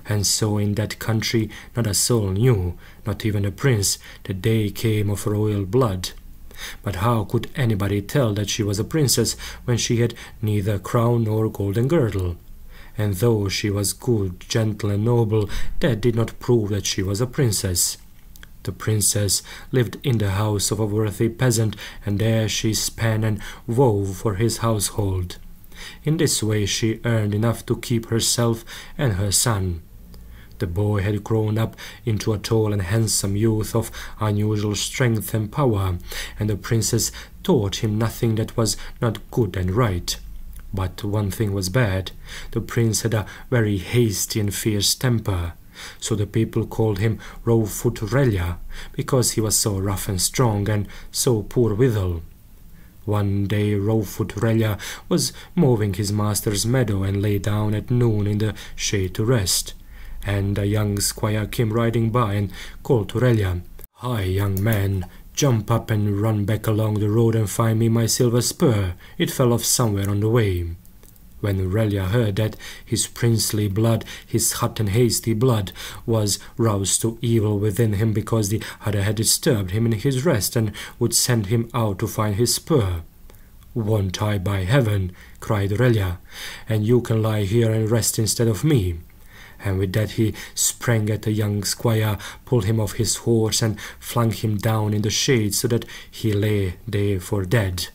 And so in that country not a soul knew, not even the prince, the day came of royal blood. But how could anybody tell that she was a princess when she had neither crown nor golden girdle? And though she was good, gentle, and noble, that did not prove that she was a princess. The princess lived in the house of a worthy peasant, and there she span and wove for his household. In this way she earned enough to keep herself and her son. The boy had grown up into a tall and handsome youth of unusual strength and power, and the princess taught him nothing that was not good and right. But one thing was bad. The prince had a very hasty and fierce temper. So the people called him Rawfoot Relja, because he was so rough and strong, and so poor withal. One day Rawfoot Relja was mowing his master's meadow, and lay down at noon in the shade to rest. And a young squire came riding by, and called to Relja, "Hi, young man, jump up and run back along the road and find me my silver spur. It fell off somewhere on the way." When Relja heard that, his princely blood, his hot and hasty blood, was roused to evil within him, because the other had disturbed him in his rest, and would send him out to find his spur. "Won't I, by heaven?" cried Relja, "and you can lie here and rest instead of me." And with that he sprang at the young squire, pulled him off his horse, and flung him down in the shade, so that he lay there for dead.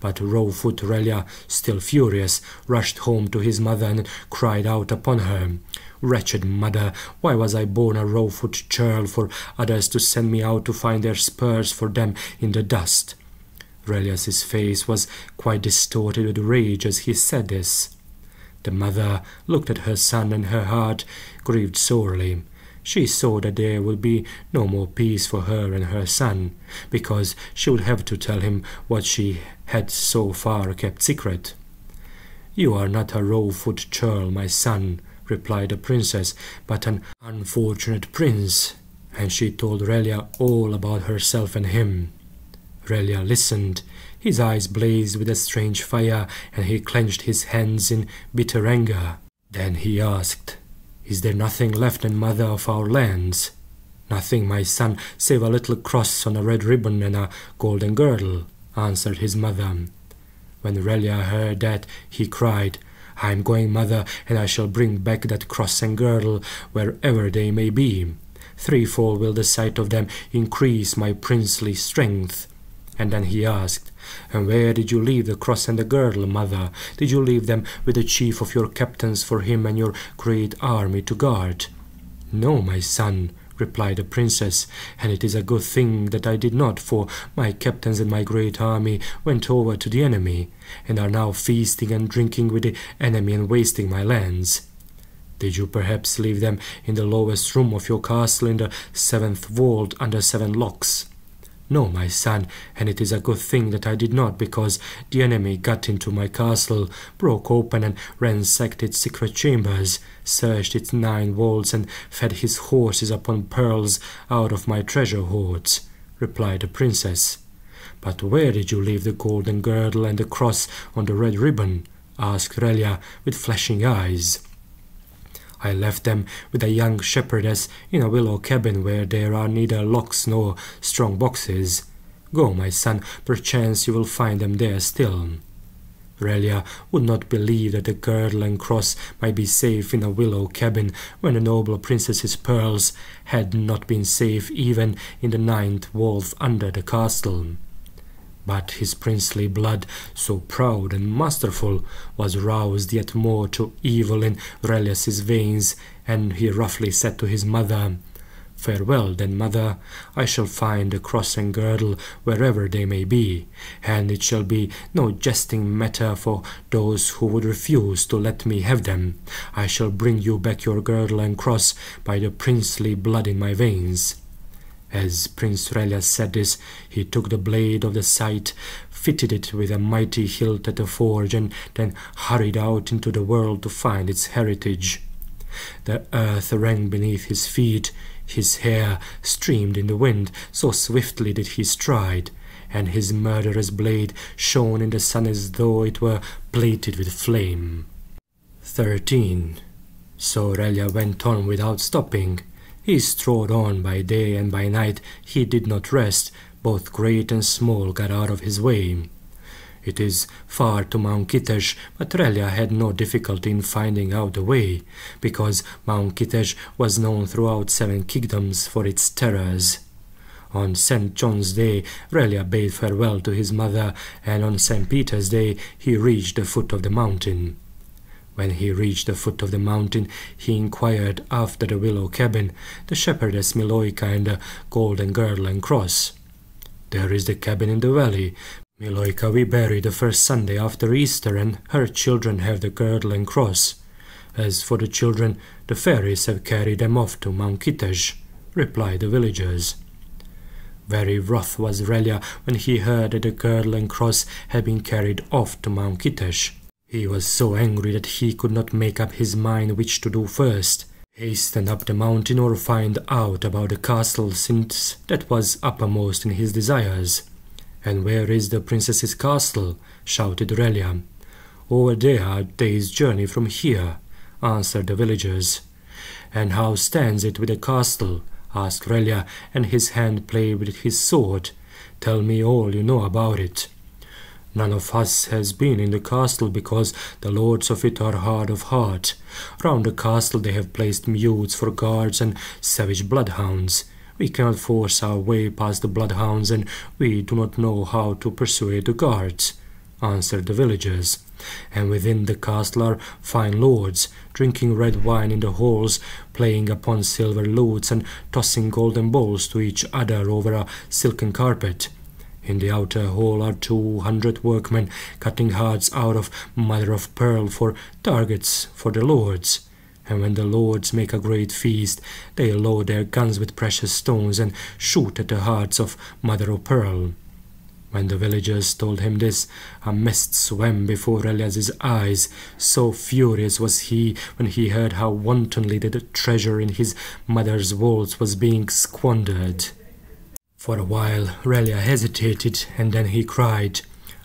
But raw-foot Relia, still furious, rushed home to his mother and cried out upon her, "Wretched mother, why was I born a raw-foot churl for others to send me out to find their spurs for them in the dust?" Relia's face was quite distorted with rage as he said this. The mother looked at her son, and her heart grieved sorely. She saw that there would be no more peace for her and her son, because she would have to tell him what she had so far kept secret. "You are not a raw-foot churl, my son," replied the princess, "but an unfortunate prince." And she told Relia all about herself and him. Relia listened. His eyes blazed with a strange fire, and he clenched his hands in bitter anger. Then he asked, "Is there nothing left in mother of our lands?" "Nothing, my son, save a little cross on a red ribbon and a golden girdle," answered his mother. When Relia heard that, he cried, "I am going, mother, and I shall bring back that cross and girdle wherever they may be. Threefold will the sight of them increase my princely strength." And then he asked, "And where did you leave the cross and the girdle, mother? Did you leave them with the chief of your captains for him and your great army to guard?" "No, my son," replied the princess, "and it is a good thing that I did not, for my captains and my great army went over to the enemy, and are now feasting and drinking with the enemy and wasting my lands." "Did you perhaps leave them in the lowest room of your castle in the 7th vault under 7 locks?" "No, my son, and it is a good thing that I did not, because the enemy got into my castle, broke open and ransacked its secret chambers, searched its 9 walls, and fed his horses upon pearls out of my treasure hoards," replied the princess. "But where did you leave the golden girdle and the cross on the red ribbon?" asked Relia with flashing eyes. "I left them with a young shepherdess in a willow cabin where there are neither locks nor strong boxes. Go, my son, perchance you will find them there still." Relia would not believe that the girdle and cross might be safe in a willow cabin when the noble princess's pearls had not been safe even in the 9th vault under the castle. But his princely blood, so proud and masterful, was roused yet more to evil in Relias's veins, and he roughly said to his mother, "Farewell, then, mother. I shall find the cross and girdle wherever they may be, and it shall be no jesting matter for those who would refuse to let me have them. I shall bring you back your girdle and cross by the princely blood in my veins." As Prince Relia said this, he took the blade of the scythe, fitted it with a mighty hilt at the forge, and then hurried out into the world to find its heritage. The earth rang beneath his feet, his hair streamed in the wind, so swiftly did he stride, and his murderous blade shone in the sun as though it were plated with flame. 13. So Relia went on without stopping. He strode on by day and by night. He did not rest. Both great and small got out of his way. It is far to Mount Kitej, but Relia had no difficulty in finding out the way, because Mount Kitej was known throughout 7 kingdoms for its terrors. On St. John's Day, Relia bade farewell to his mother, and on St. Peter's Day he reached the foot of the mountain. When he reached the foot of the mountain, he inquired after the willow cabin, the shepherdess Miloika, and the golden girdle and cross. "There is the cabin in the valley. Miloika we bury the first Sunday after Easter, and her children have the girdle and cross. As for the children, the fairies have carried them off to Mount Kitej," replied the villagers. Very wroth was Relia when he heard that the girdle and cross had been carried off to Mount Kitej. He was so angry that he could not make up his mind which to do first, hasten up the mountain or find out about the castle, since that was uppermost in his desires. "And where is the princess's castle?" shouted Relia. "Over there, a day's journey from here," answered the villagers. "And how stands it with the castle?" asked Relia, and his hand played with his sword. "Tell me all you know about it." "None of us has been in the castle, because the lords of it are hard of heart. Round the castle they have placed mutes for guards and savage bloodhounds. We cannot force our way past the bloodhounds, and we do not know how to persuade the guards," answered the villagers. And within the castle are fine lords, drinking red wine in the halls, playing upon silver lutes and tossing golden balls to each other over a silken carpet. In the outer hall are 200 workmen cutting hearts out of mother of pearl for targets for the lords. And when the lords make a great feast, they load their guns with precious stones and shoot at the hearts of mother of pearl. When the villagers told him this, a mist swam before Relias's eyes. So furious was he when he heard how wantonly the treasure in his mother's vaults was being squandered. For a while Relia hesitated, and then he cried,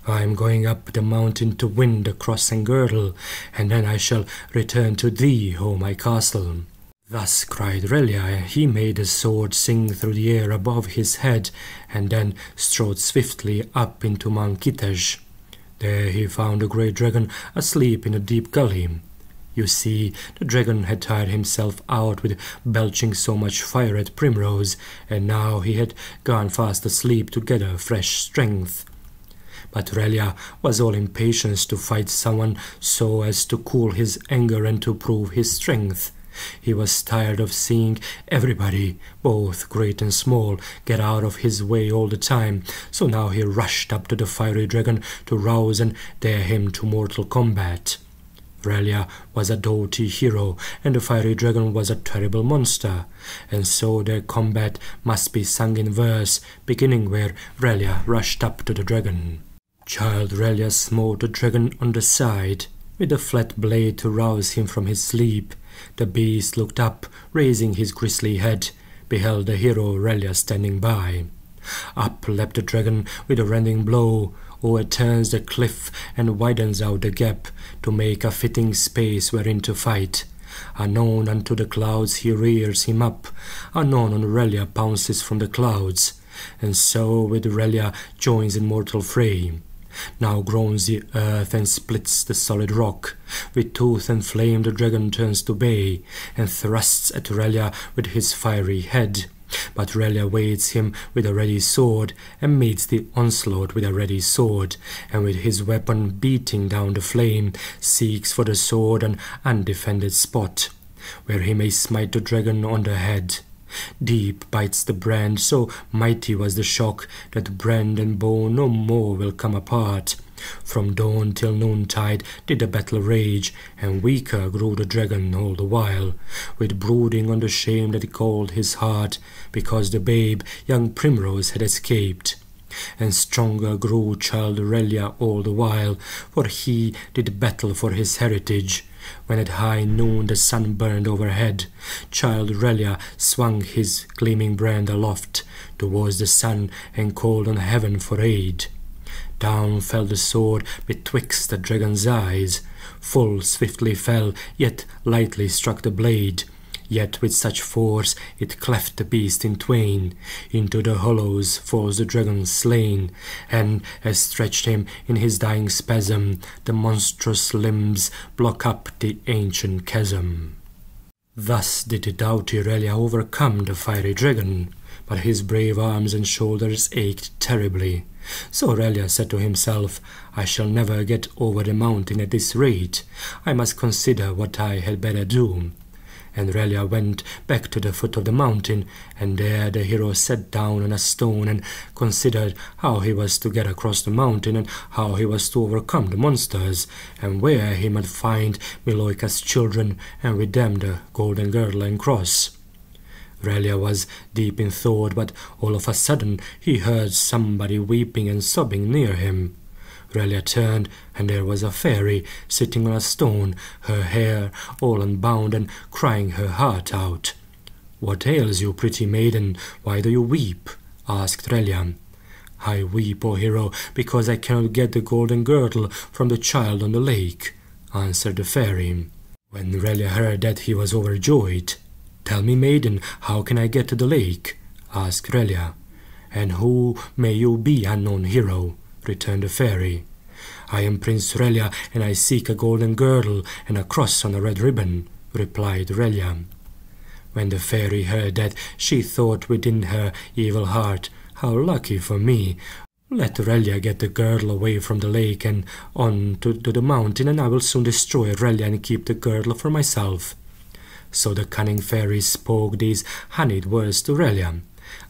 "I am going up the mountain to win the cross and girdle, and then I shall return to thee, O my castle." Thus cried Relia, and he made the sword sing through the air above his head, and then strode swiftly up into Mount Kitej. There he found a great dragon asleep in a deep gully. You see, the dragon had tired himself out with belching so much fire at Primrose, and now he had gone fast asleep to gather fresh strength. But Relia was all impatience to fight someone so as to cool his anger and to prove his strength. He was tired of seeing everybody, both great and small, get out of his way all the time, so now he rushed up to the fiery dragon to rouse and dare him to mortal combat. Relia was a doughty hero, and the fiery dragon was a terrible monster, and so their combat must be sung in verse, beginning where Relia rushed up to the dragon. Child Relia smote the dragon on the side with a flat blade to rouse him from his sleep. The beast looked up, raising his grisly head, beheld the hero Relia standing by. Up leapt the dragon with a rending blow, o'erturns the cliff and widens out the gap, to make a fitting space wherein to fight. Anon unto the clouds he rears him up, anon on Relia pounces from the clouds, and so with Relia joins in mortal fray. Now groans the earth and splits the solid rock. With tooth and flame the dragon turns to bay, and thrusts at Relia with his fiery head. But Relia waits him with a ready sword, and meets the onslaught with a ready sword, and with his weapon beating down the flame, seeks for the sword an undefended spot, where he may smite the dragon on the head. Deep bites the brand, so mighty was the shock, that brand and bone no more will come apart. From dawn till noontide did the battle rage, and weaker grew the dragon all the while, with brooding on the shame that galled his heart, because the babe, young Primrose, had escaped. And stronger grew child Relia all the while, for he did battle for his heritage. When at high noon the sun burned overhead, child Relia swung his gleaming brand aloft towards the sun, and called on heaven for aid. Down fell the sword betwixt the dragon's eyes, full swiftly fell, yet lightly struck the blade. Yet with such force it cleft the beast in twain. Into the hollows falls the dragon slain, and as stretched him in his dying spasm, the monstrous limbs block up the ancient chasm. Thus did the doughty Relia overcome the fiery dragon, but his brave arms and shoulders ached terribly. So Relia said to himself, "I shall never get over the mountain at this rate. I must consider what I had better do." And Relia went back to the foot of the mountain, and there the hero sat down on a stone and considered how he was to get across the mountain, and how he was to overcome the monsters, and where he might find Miloika's children, and with them the golden girdle and cross. Relia was deep in thought, but all of a sudden he heard somebody weeping and sobbing near him. Relia turned, and there was a fairy sitting on a stone, her hair all unbound, and crying her heart out. "What ails you, pretty maiden? Why do you weep?" asked Relia. "I weep, O hero, because I cannot get the golden girdle from the child on the lake," answered the fairy. When Relia heard that, he was overjoyed. "Tell me, maiden, how can I get to the lake?" asked Relia. "And who may you be, unknown hero?" returned the fairy. "I am Prince Relia, and I seek a golden girdle and a cross on a red ribbon," replied Relia. When the fairy heard that, she thought within her evil heart, "How lucky for me! Let Aurelia get the girdle away from the lake and on to the mountain, and I will soon destroy Aurelia and keep the girdle for myself." So the cunning fairy spoke these honeyed words to Aurelia.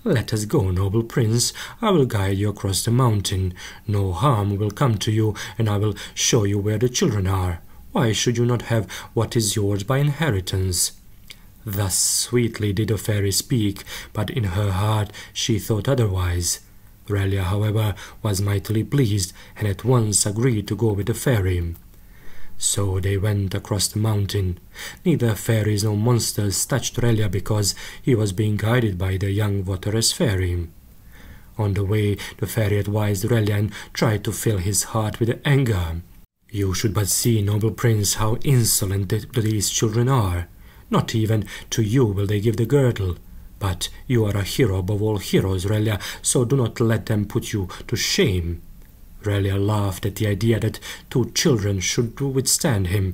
"Let us go, noble prince. I will guide you across the mountain. No harm will come to you, and I will show you where the children are. Why should you not have what is yours by inheritance?" Thus sweetly did the fairy speak, but in her heart she thought otherwise. Aurelia, however, was mightily pleased, and at once agreed to go with the fairy. So they went across the mountain. Neither fairies nor monsters touched Aurelia because he was being guided by the young votaress fairy. On the way, the fairy advised Aurelia and tried to fill his heart with anger. "You should but see, noble prince, how insolent these children are. Not even to you will they give the girdle. But you are a hero above all heroes, Aurelia, so do not let them put you to shame." Aurelia laughed at the idea that two children should withstand him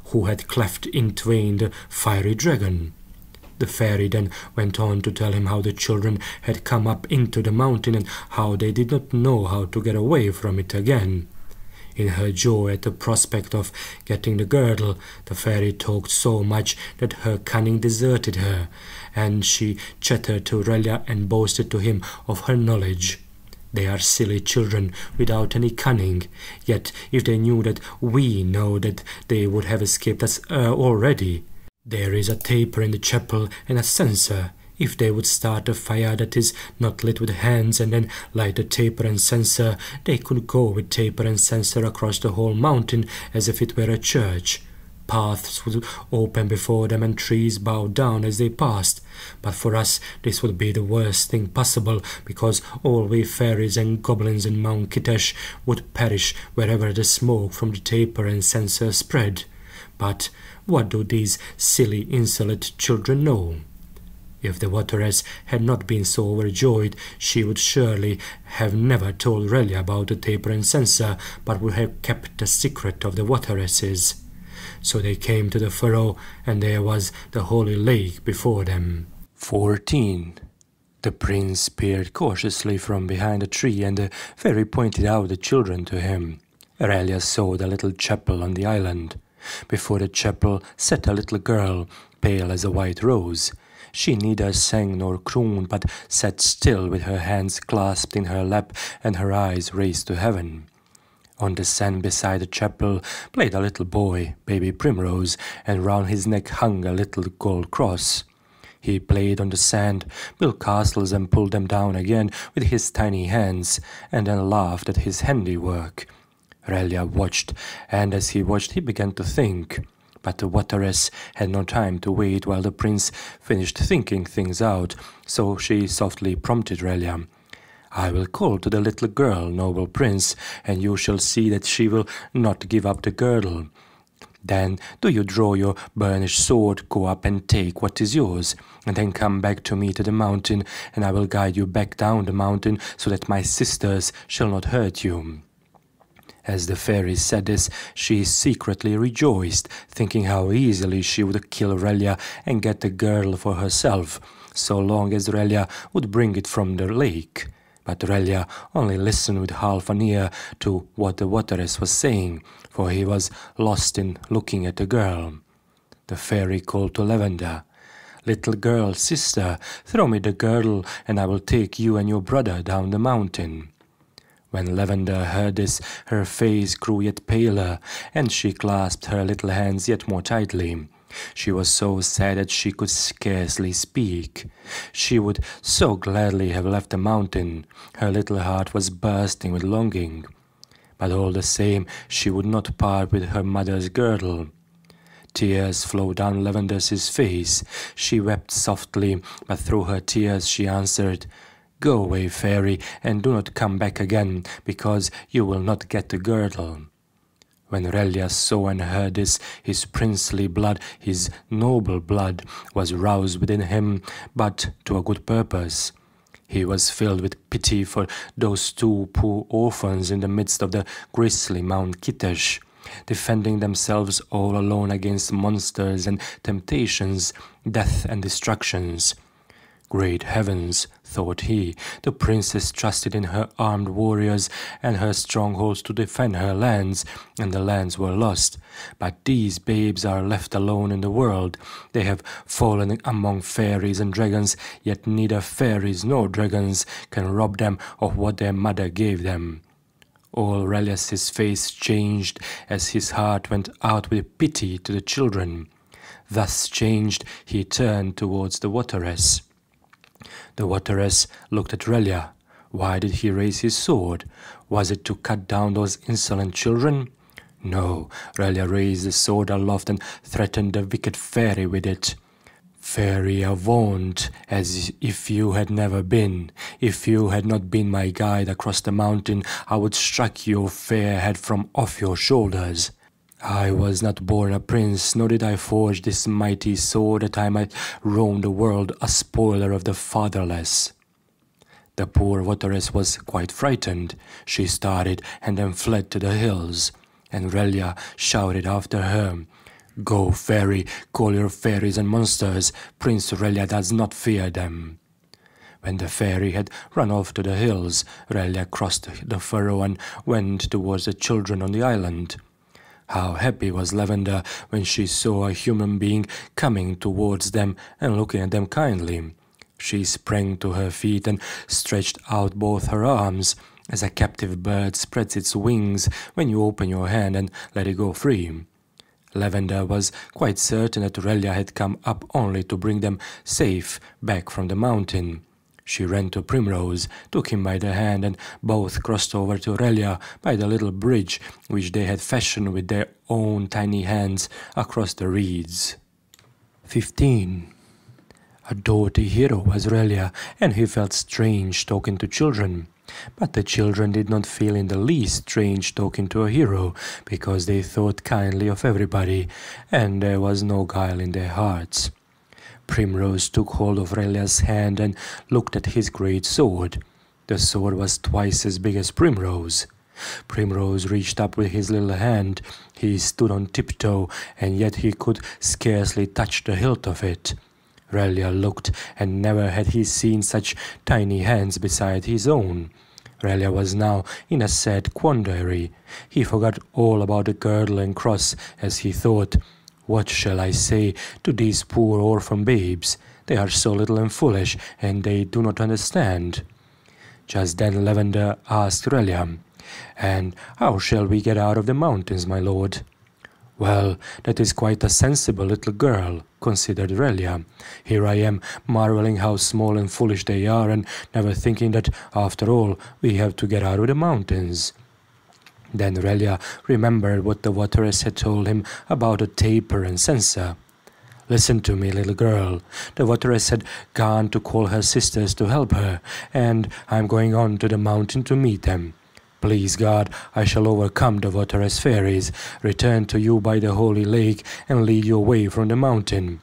who had cleft in twain the fiery dragon. The fairy then went on to tell him how the children had come up into the mountain and how they did not know how to get away from it again. In her joy at the prospect of getting the girdle, the fairy talked so much that her cunning deserted her, and she chattered to Aurelia and boasted to him of her knowledge. They are silly children without any cunning, yet if they knew that we know that they would have escaped us already. There is a taper in the chapel and a censer. If they would start a fire that is not lit with hands and then light the taper and censer, they could go with taper and censer across the whole mountain as if it were a church. Paths would open before them and trees bow down as they passed. But for us this would be the worst thing possible, because all we fairies and goblins in Mount Kittesh would perish wherever the smoke from the taper and censer spread. But what do these silly, insolent children know? If the votaress had not been so overjoyed, she would surely have never told Aurelia about the taper and censer, but would have kept the secret of the votaresses. So they came to the furrow, and there was the holy lake before them. 14. The prince peered cautiously from behind a tree, and the fairy pointed out the children to him. Aurelia saw the little chapel on the island. Before the chapel sat a little girl, pale as a white rose. She neither sang nor crooned, but sat still with her hands clasped in her lap and her eyes raised to heaven. On the sand beside the chapel played a little boy, baby Primrose, and round his neck hung a little gold cross. He played on the sand, built castles and pulled them down again with his tiny hands, and then laughed at his handiwork. Aurelia watched, and as he watched he began to think. But the votaress had no time to wait while the prince finished thinking things out, so she softly prompted Aurelia. "I will call to the little girl, noble prince, and you shall see that she will not give up the girdle. Then do you draw your burnished sword, go up and take what is yours, and then come back to me to the mountain, and I will guide you back down the mountain so that my sisters shall not hurt you." As the fairy said this, she secretly rejoiced, thinking how easily she would kill Aurelia and get the girdle for herself, so long as Aurelia would bring it from the lake. But Aurelia only listened with half an ear to what the votaress was saying, for he was lost in looking at the girl. The fairy called to Lavender. "Little girl, sister, throw me the girdle, and I will take you and your brother down the mountain." When Lavender heard this, her face grew yet paler, and she clasped her little hands yet more tightly. She was so sad that she could scarcely speak. She would so gladly have left the mountain. Her little heart was bursting with longing. But all the same, she would not part with her mother's girdle. Tears flowed down Lavender's face. She wept softly, but through her tears she answered, "Go away, fairy, and do not come back again, because you will not get the girdle." When Aurelia saw and heard this, his princely blood, his noble blood, was roused within him, but to a good purpose. He was filled with pity for those two poor orphans in the midst of the grisly Mount Kittesh, defending themselves all alone against monsters and temptations, death and destructions. Great heavens, thought he, the princess trusted in her armed warriors and her strongholds to defend her lands, and the lands were lost. But these babes are left alone in the world. They have fallen among fairies and dragons, yet neither fairies nor dragons can rob them of what their mother gave them. Aurelius's face changed as his heart went out with pity to the children. Thus changed, he turned towards the wateress. The wateress looked at Relia. Why did he raise his sword? Was it to cut down those insolent children? No, Relia raised the sword aloft and threatened the wicked fairy with it. Fairy, avaunt, as if you had never been. If you had not been my guide across the mountain, I would strike your fair head from off your shoulders. I was not born a prince, nor did I forge this mighty sword that I might roam the world a spoiler of the fatherless. The poor wateress was quite frightened. She started and then fled to the hills, and Relia shouted after her, "Go, fairy, call your fairies and monsters. Prince Relia does not fear them." When the fairy had run off to the hills, Relia crossed the furrow and went towards the children on the island. How happy was Lavender when she saw a human being coming towards them and looking at them kindly. She sprang to her feet and stretched out both her arms, as a captive bird spreads its wings when you open your hand and let it go free. Lavender was quite certain that Relia had come up only to bring them safe back from the mountain. She ran to Primrose, took him by the hand, and both crossed over to Relia by the little bridge which they had fashioned with their own tiny hands across the reeds. 15. A doughty hero was Relia, and he felt strange talking to children. But the children did not feel in the least strange talking to a hero, because they thought kindly of everybody, and there was no guile in their hearts. Primrose took hold of Relia's hand and looked at his great sword. The sword was twice as big as Primrose. Primrose reached up with his little hand. He stood on tiptoe, and yet he could scarcely touch the hilt of it. Relia looked, and never had he seen such tiny hands beside his own. Relia was now in a sad quandary. He forgot all about the girdle and cross as he thought, "What shall I say to these poor orphan babes? They are so little and foolish, and they do not understand." Just then Lavender asked Relia, "And how shall we get out of the mountains, my lord?" "Well, that is quite a sensible little girl," considered Relia. "Here I am, marveling how small and foolish they are, and never thinking that, after all, we have to get out of the mountains." Then Relia remembered what the wateress had told him about a taper and censer. "Listen to me, little girl. The wateress had gone to call her sisters to help her, and I am going on to the mountain to meet them. Please God, I shall overcome the wateress fairies, return to you by the holy lake, and lead you away from the mountain.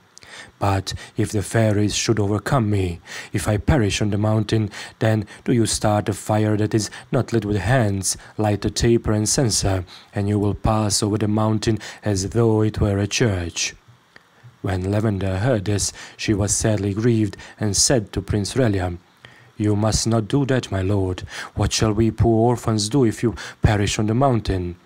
But if the fairies should overcome me, if I perish on the mountain, then do you start a fire that is not lit with hands, light a taper and censer, and you will pass over the mountain as though it were a church." When Lavender heard this, she was sadly grieved, and said to Prince Relia, "You must not do that, my lord. What shall we poor orphans do if you perish on the mountain?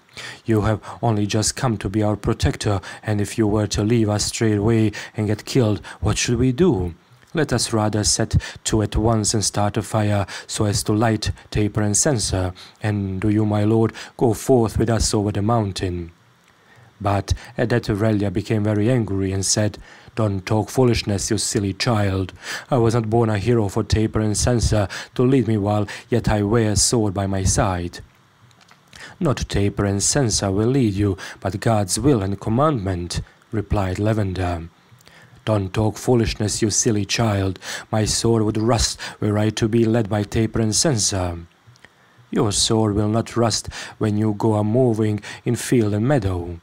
You have only just come to be our protector, and if you were to leave us straight away and get killed, what should we do? Let us rather set to at once and start a fire, so as to light taper and censer, and do you, my lord, go forth with us over the mountain." But at that Relia became very angry and said, "Don't talk foolishness, you silly child. I was not born a hero for taper and censer to lead me while yet I wear a sword by my side." "Not taper and censer will lead you, but God's will and commandment," replied Lavender. "Don't talk foolishness, you silly child. My sword would rust were I to be led by taper and censer." "Your sword will not rust when you go a-moving in field and meadow."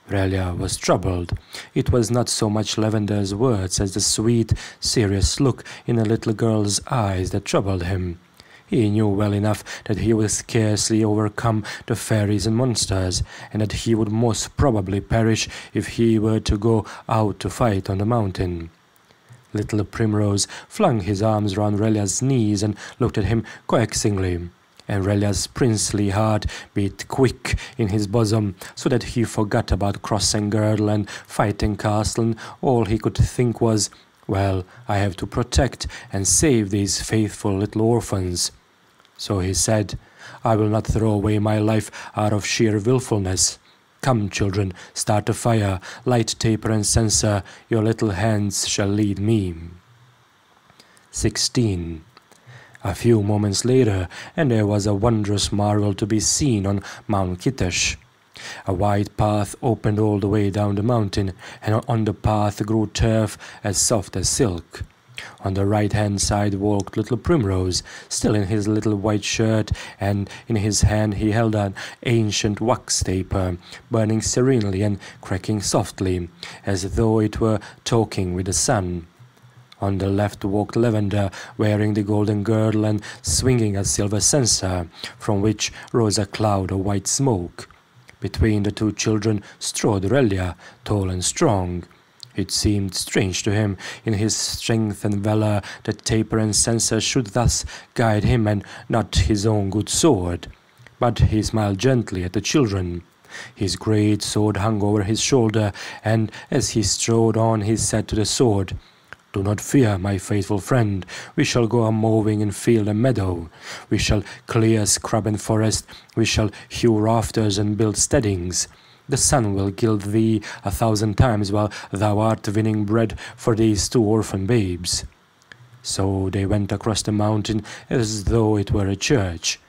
Relia was troubled. It was not so much Lavender's words as the sweet, serious look in the little girl's eyes that troubled him. He knew well enough that he would scarcely overcome the fairies and monsters, and that he would most probably perish if he were to go out to fight on the mountain. Little Primrose flung his arms round Relia's knees and looked at him coaxingly, and Relia's princely heart beat quick in his bosom, so that he forgot about cross and girdle and fighting castle, and all he could think was, well, I have to protect and save these faithful little orphans. So he said, I will not throw away my life out of sheer wilfulness. Come, children, start a fire, light taper and censer, your little hands shall lead me. 16. A few moments later, and there was a wondrous marvel to be seen on Mount Kitesh. A wide path opened all the way down the mountain, and on the path grew turf as soft as silk. On the right-hand side walked little Primrose, still in his little white shirt, and in his hand he held an ancient wax taper, burning serenely and cracking softly, as though it were talking with the sun. On the left walked Lavender, wearing the golden girdle and swinging a silver censer, from which rose a cloud of white smoke. Between the two children strode Relia, tall and strong. It seemed strange to him, in his strength and valour, that taper and censer should thus guide him and not his own good sword. But he smiled gently at the children. His great sword hung over his shoulder, and as he strode on he said to the sword, Do not fear, my faithful friend, we shall go a-mowing in field and meadow. We shall clear scrub and forest, we shall hew rafters and build steadings. The sun will gild thee 1,000 times while thou art winning bread for these two orphan babes. So they went across the mountain as though it were a church.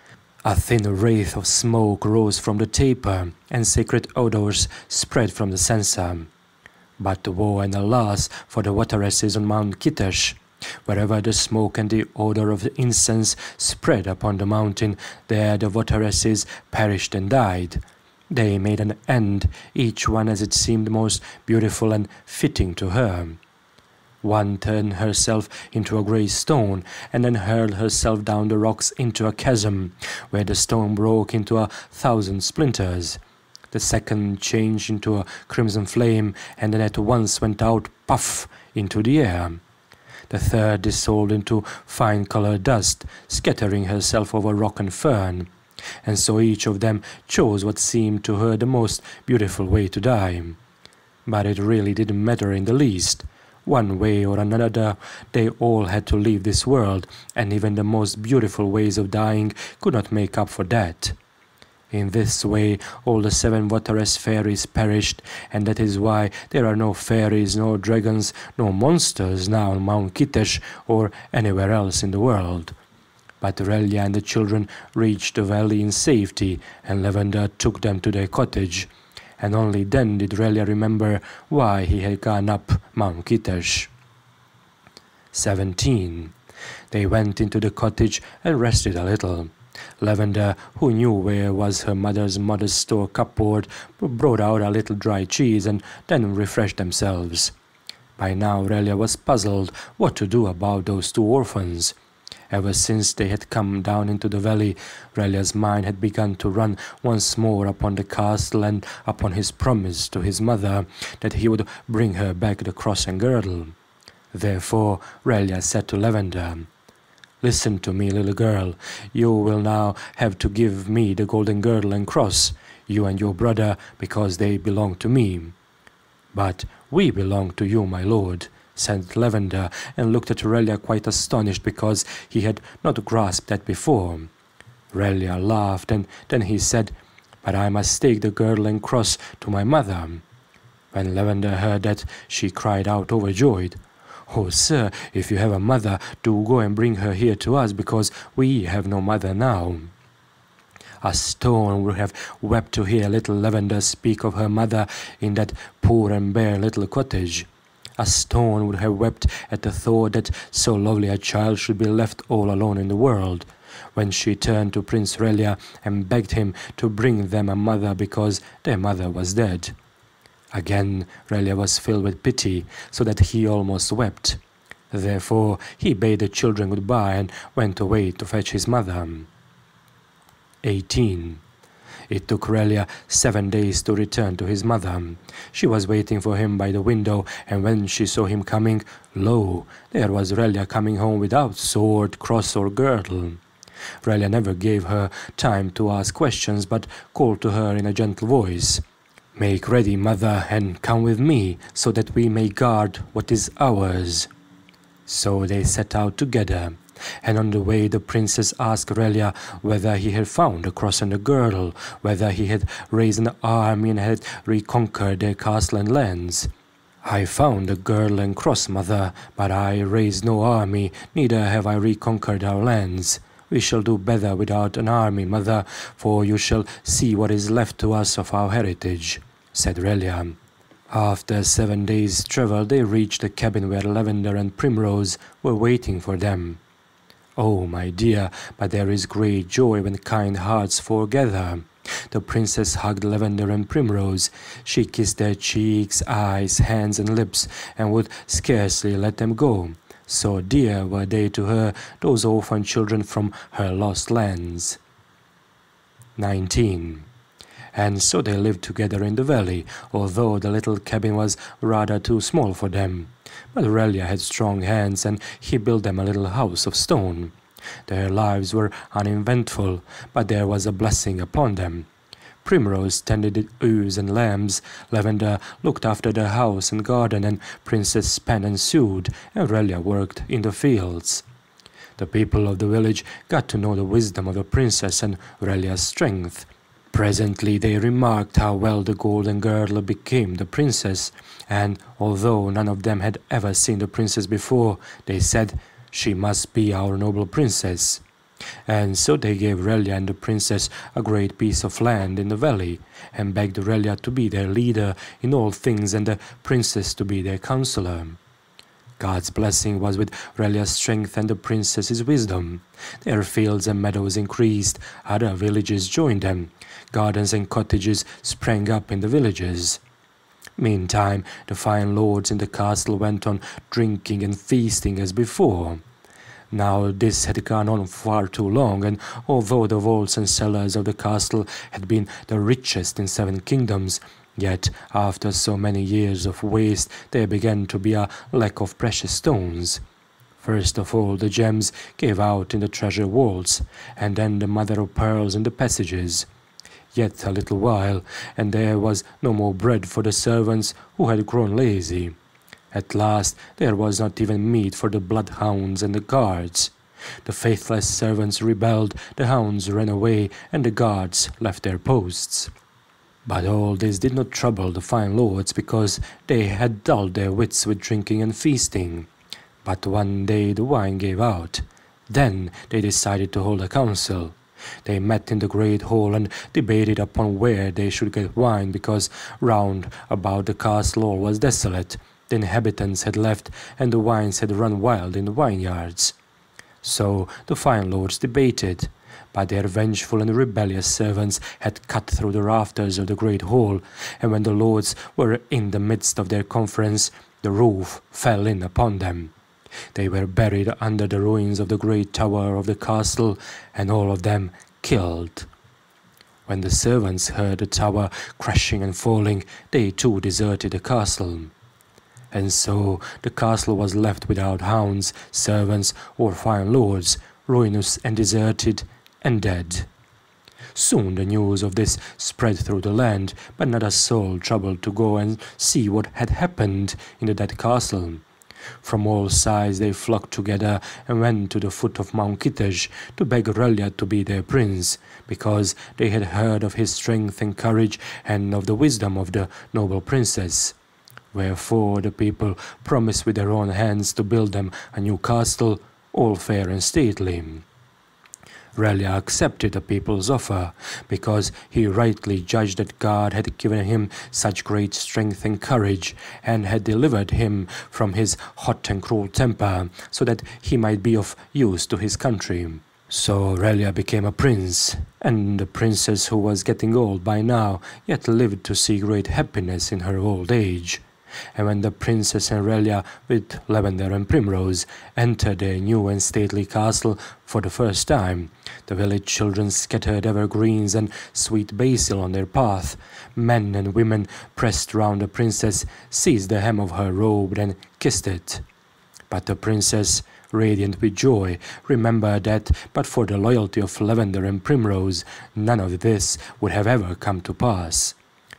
A thin wraith of smoke rose from the taper, and sacred odours spread from the censer. But woe and alas for the wateresses on Mount Kitesh. Wherever the smoke and the odour of the incense spread upon the mountain, there the wateresses perished and died. They made an end, each one as it seemed most beautiful and fitting to her. One turned herself into a grey stone, and then hurled herself down the rocks into a chasm, where the stone broke into 1,000 splinters. The second changed into a crimson flame, and then at once went out, puff, into the air. The third dissolved into fine-coloured dust, scattering herself over rock and fern. And so each of them chose what seemed to her the most beautiful way to die. But it really didn't matter in the least. One way or another, they all had to leave this world, and even the most beautiful ways of dying could not make up for that. In this way, all the 7 wateress fairies perished, and that is why there are no fairies, no dragons, no monsters now on Mount Kitesh or anywhere else in the world. But Relia and the children reached the valley in safety, and Lavender took them to their cottage, and only then did Relia remember why he had gone up Mount Kitesh. 17. They went into the cottage and rested a little. Lavender, who knew where was her mother's modest store cupboard, brought out a little dry cheese and then refreshed themselves. By now Relia was puzzled what to do about those 2 orphans. Ever since they had come down into the valley, Relia's mind had begun to run once more upon the castle and upon his promise to his mother that he would bring her back the cross and girdle. Therefore Relia said to Lavender, Listen to me, little girl. You will now have to give me the golden girdle and cross, you and your brother, because they belong to me. But we belong to you, my lord, said Lavender, and looked at Relia quite astonished because he had not grasped that before. Relia laughed, and then he said, But I must take the girdle and cross to my mother. When Lavender heard that, she cried out overjoyed, Oh, sir, if you have a mother, do go and bring her here to us, because we have no mother now. A stone would have wept to hear little Lavender speak of her mother in that poor and bare little cottage. A stone would have wept at the thought that so lovely a child should be left all alone in the world, when she turned to Prince Relia and begged him to bring them a mother because their mother was dead. Again Relia was filled with pity, so that he almost wept. Therefore he bade the children goodbye and went away to fetch his mother. 18. It took Relia 7 days to return to his mother. She was waiting for him by the window, and when she saw him coming, lo, there was Relia coming home without sword, cross or girdle. Relia never gave her time to ask questions, but called to her in a gentle voice, "Make ready, mother, and come with me, so that we may guard what is ours." So they set out together, and on the way the princess asked Relia whether he had found a cross and a girdle, whether he had raised an army and had reconquered their castle and lands. "I found a girdle and cross, mother, but I raised no army, neither have I reconquered our lands. We shall do better without an army, mother, for you shall see what is left to us of our heritage," said Relia. After 7 days' travel they reached the cabin where Lavender and Primrose were waiting for them. "Oh, my dear, but there is great joy when kind hearts foregather." The princess hugged Lavender and Primrose. She kissed their cheeks, eyes, hands and lips, and would scarcely let them go. So dear were they to her, those orphan children from her lost lands. 19. And so they lived together in the valley, although the little cabin was rather too small for them. But Relia had strong hands, and he built them a little house of stone. Their lives were uneventful, but there was a blessing upon them. Primrose tended the ewes and lambs, Lavender looked after the house and garden, and Princess spun and sewed, and Relia worked in the fields. The people of the village got to know the wisdom of the princess and Relia's strength. Presently they remarked how well the golden girdle became the princess, and although none of them had ever seen the princess before, they said, "She must be our noble princess." And so they gave Relia and the princess a great piece of land in the valley, and begged Relia to be their leader in all things and the princess to be their counselor. God's blessing was with Relia's strength and the princess's wisdom. Their fields and meadows increased, other villages joined them, gardens and cottages sprang up in the villages. Meantime, the fine lords in the castle went on drinking and feasting as before. Now this had gone on far too long, and although the vaults and cellars of the castle had been the richest in 7 kingdoms, yet after so many years of waste there began to be a lack of precious stones. First of all the gems gave out in the treasure vaults, and then the mother of pearls in the passages. Yet a little while, and there was no more bread for the servants who had grown lazy. At last there was not even meat for the bloodhounds and the guards. The faithless servants rebelled, the hounds ran away, and the guards left their posts. But all this did not trouble the fine lords, because they had dulled their wits with drinking and feasting. But one day the wine gave out. Then they decided to hold a council. They met in the great hall and debated upon where they should get wine, because round about the castle all was desolate. The inhabitants had left, and the wines had run wild in the vineyards. So the fine lords debated, but their vengeful and rebellious servants had cut through the rafters of the great hall, and when the lords were in the midst of their conference, the roof fell in upon them. They were buried under the ruins of the great tower of the castle, and all of them killed. When the servants heard the tower crashing and falling, they too deserted the castle. And so the castle was left without hounds, servants, or fine lords, ruinous and deserted and dead. Soon the news of this spread through the land, but not a soul troubled to go and see what had happened in the dead castle. From all sides they flocked together and went to the foot of Mount Kitej to beg Relia to be their prince, because they had heard of his strength and courage and of the wisdom of the noble princess. Wherefore the people promised with their own hands to build them a new castle, all fair and stately. Relia accepted the people's offer, because he rightly judged that God had given him such great strength and courage, and had delivered him from his hot and cruel temper, so that he might be of use to his country. So Relia became a prince, and the princess, who was getting old by now, yet lived to see great happiness in her old age. And when the Princess Aurelia, with Lavender and Primrose, entered their new and stately castle for the first time, the village children scattered evergreens and sweet basil on their path. Men and women pressed round the princess, seized the hem of her robe and kissed it. But the princess, radiant with joy, remembered that, but for the loyalty of Lavender and Primrose, none of this would have ever come to pass.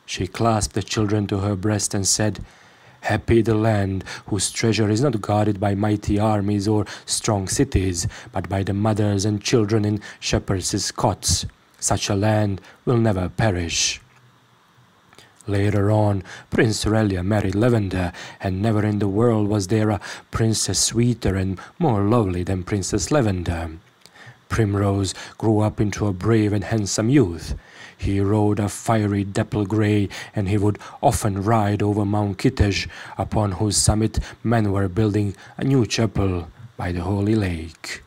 She clasped the children to her breast and said, "Happy the land whose treasure is not guarded by mighty armies or strong cities, but by the mothers and children in shepherds' cots. Such a land will never perish." Later on, Prince Aurelia married Lavender, and never in the world was there a princess sweeter and more lovely than Princess Lavender. Primrose grew up into a brave and handsome youth. He rode a fiery dapple grey, and he would often ride over Mount Kitej, upon whose summit men were building a new chapel by the holy lake.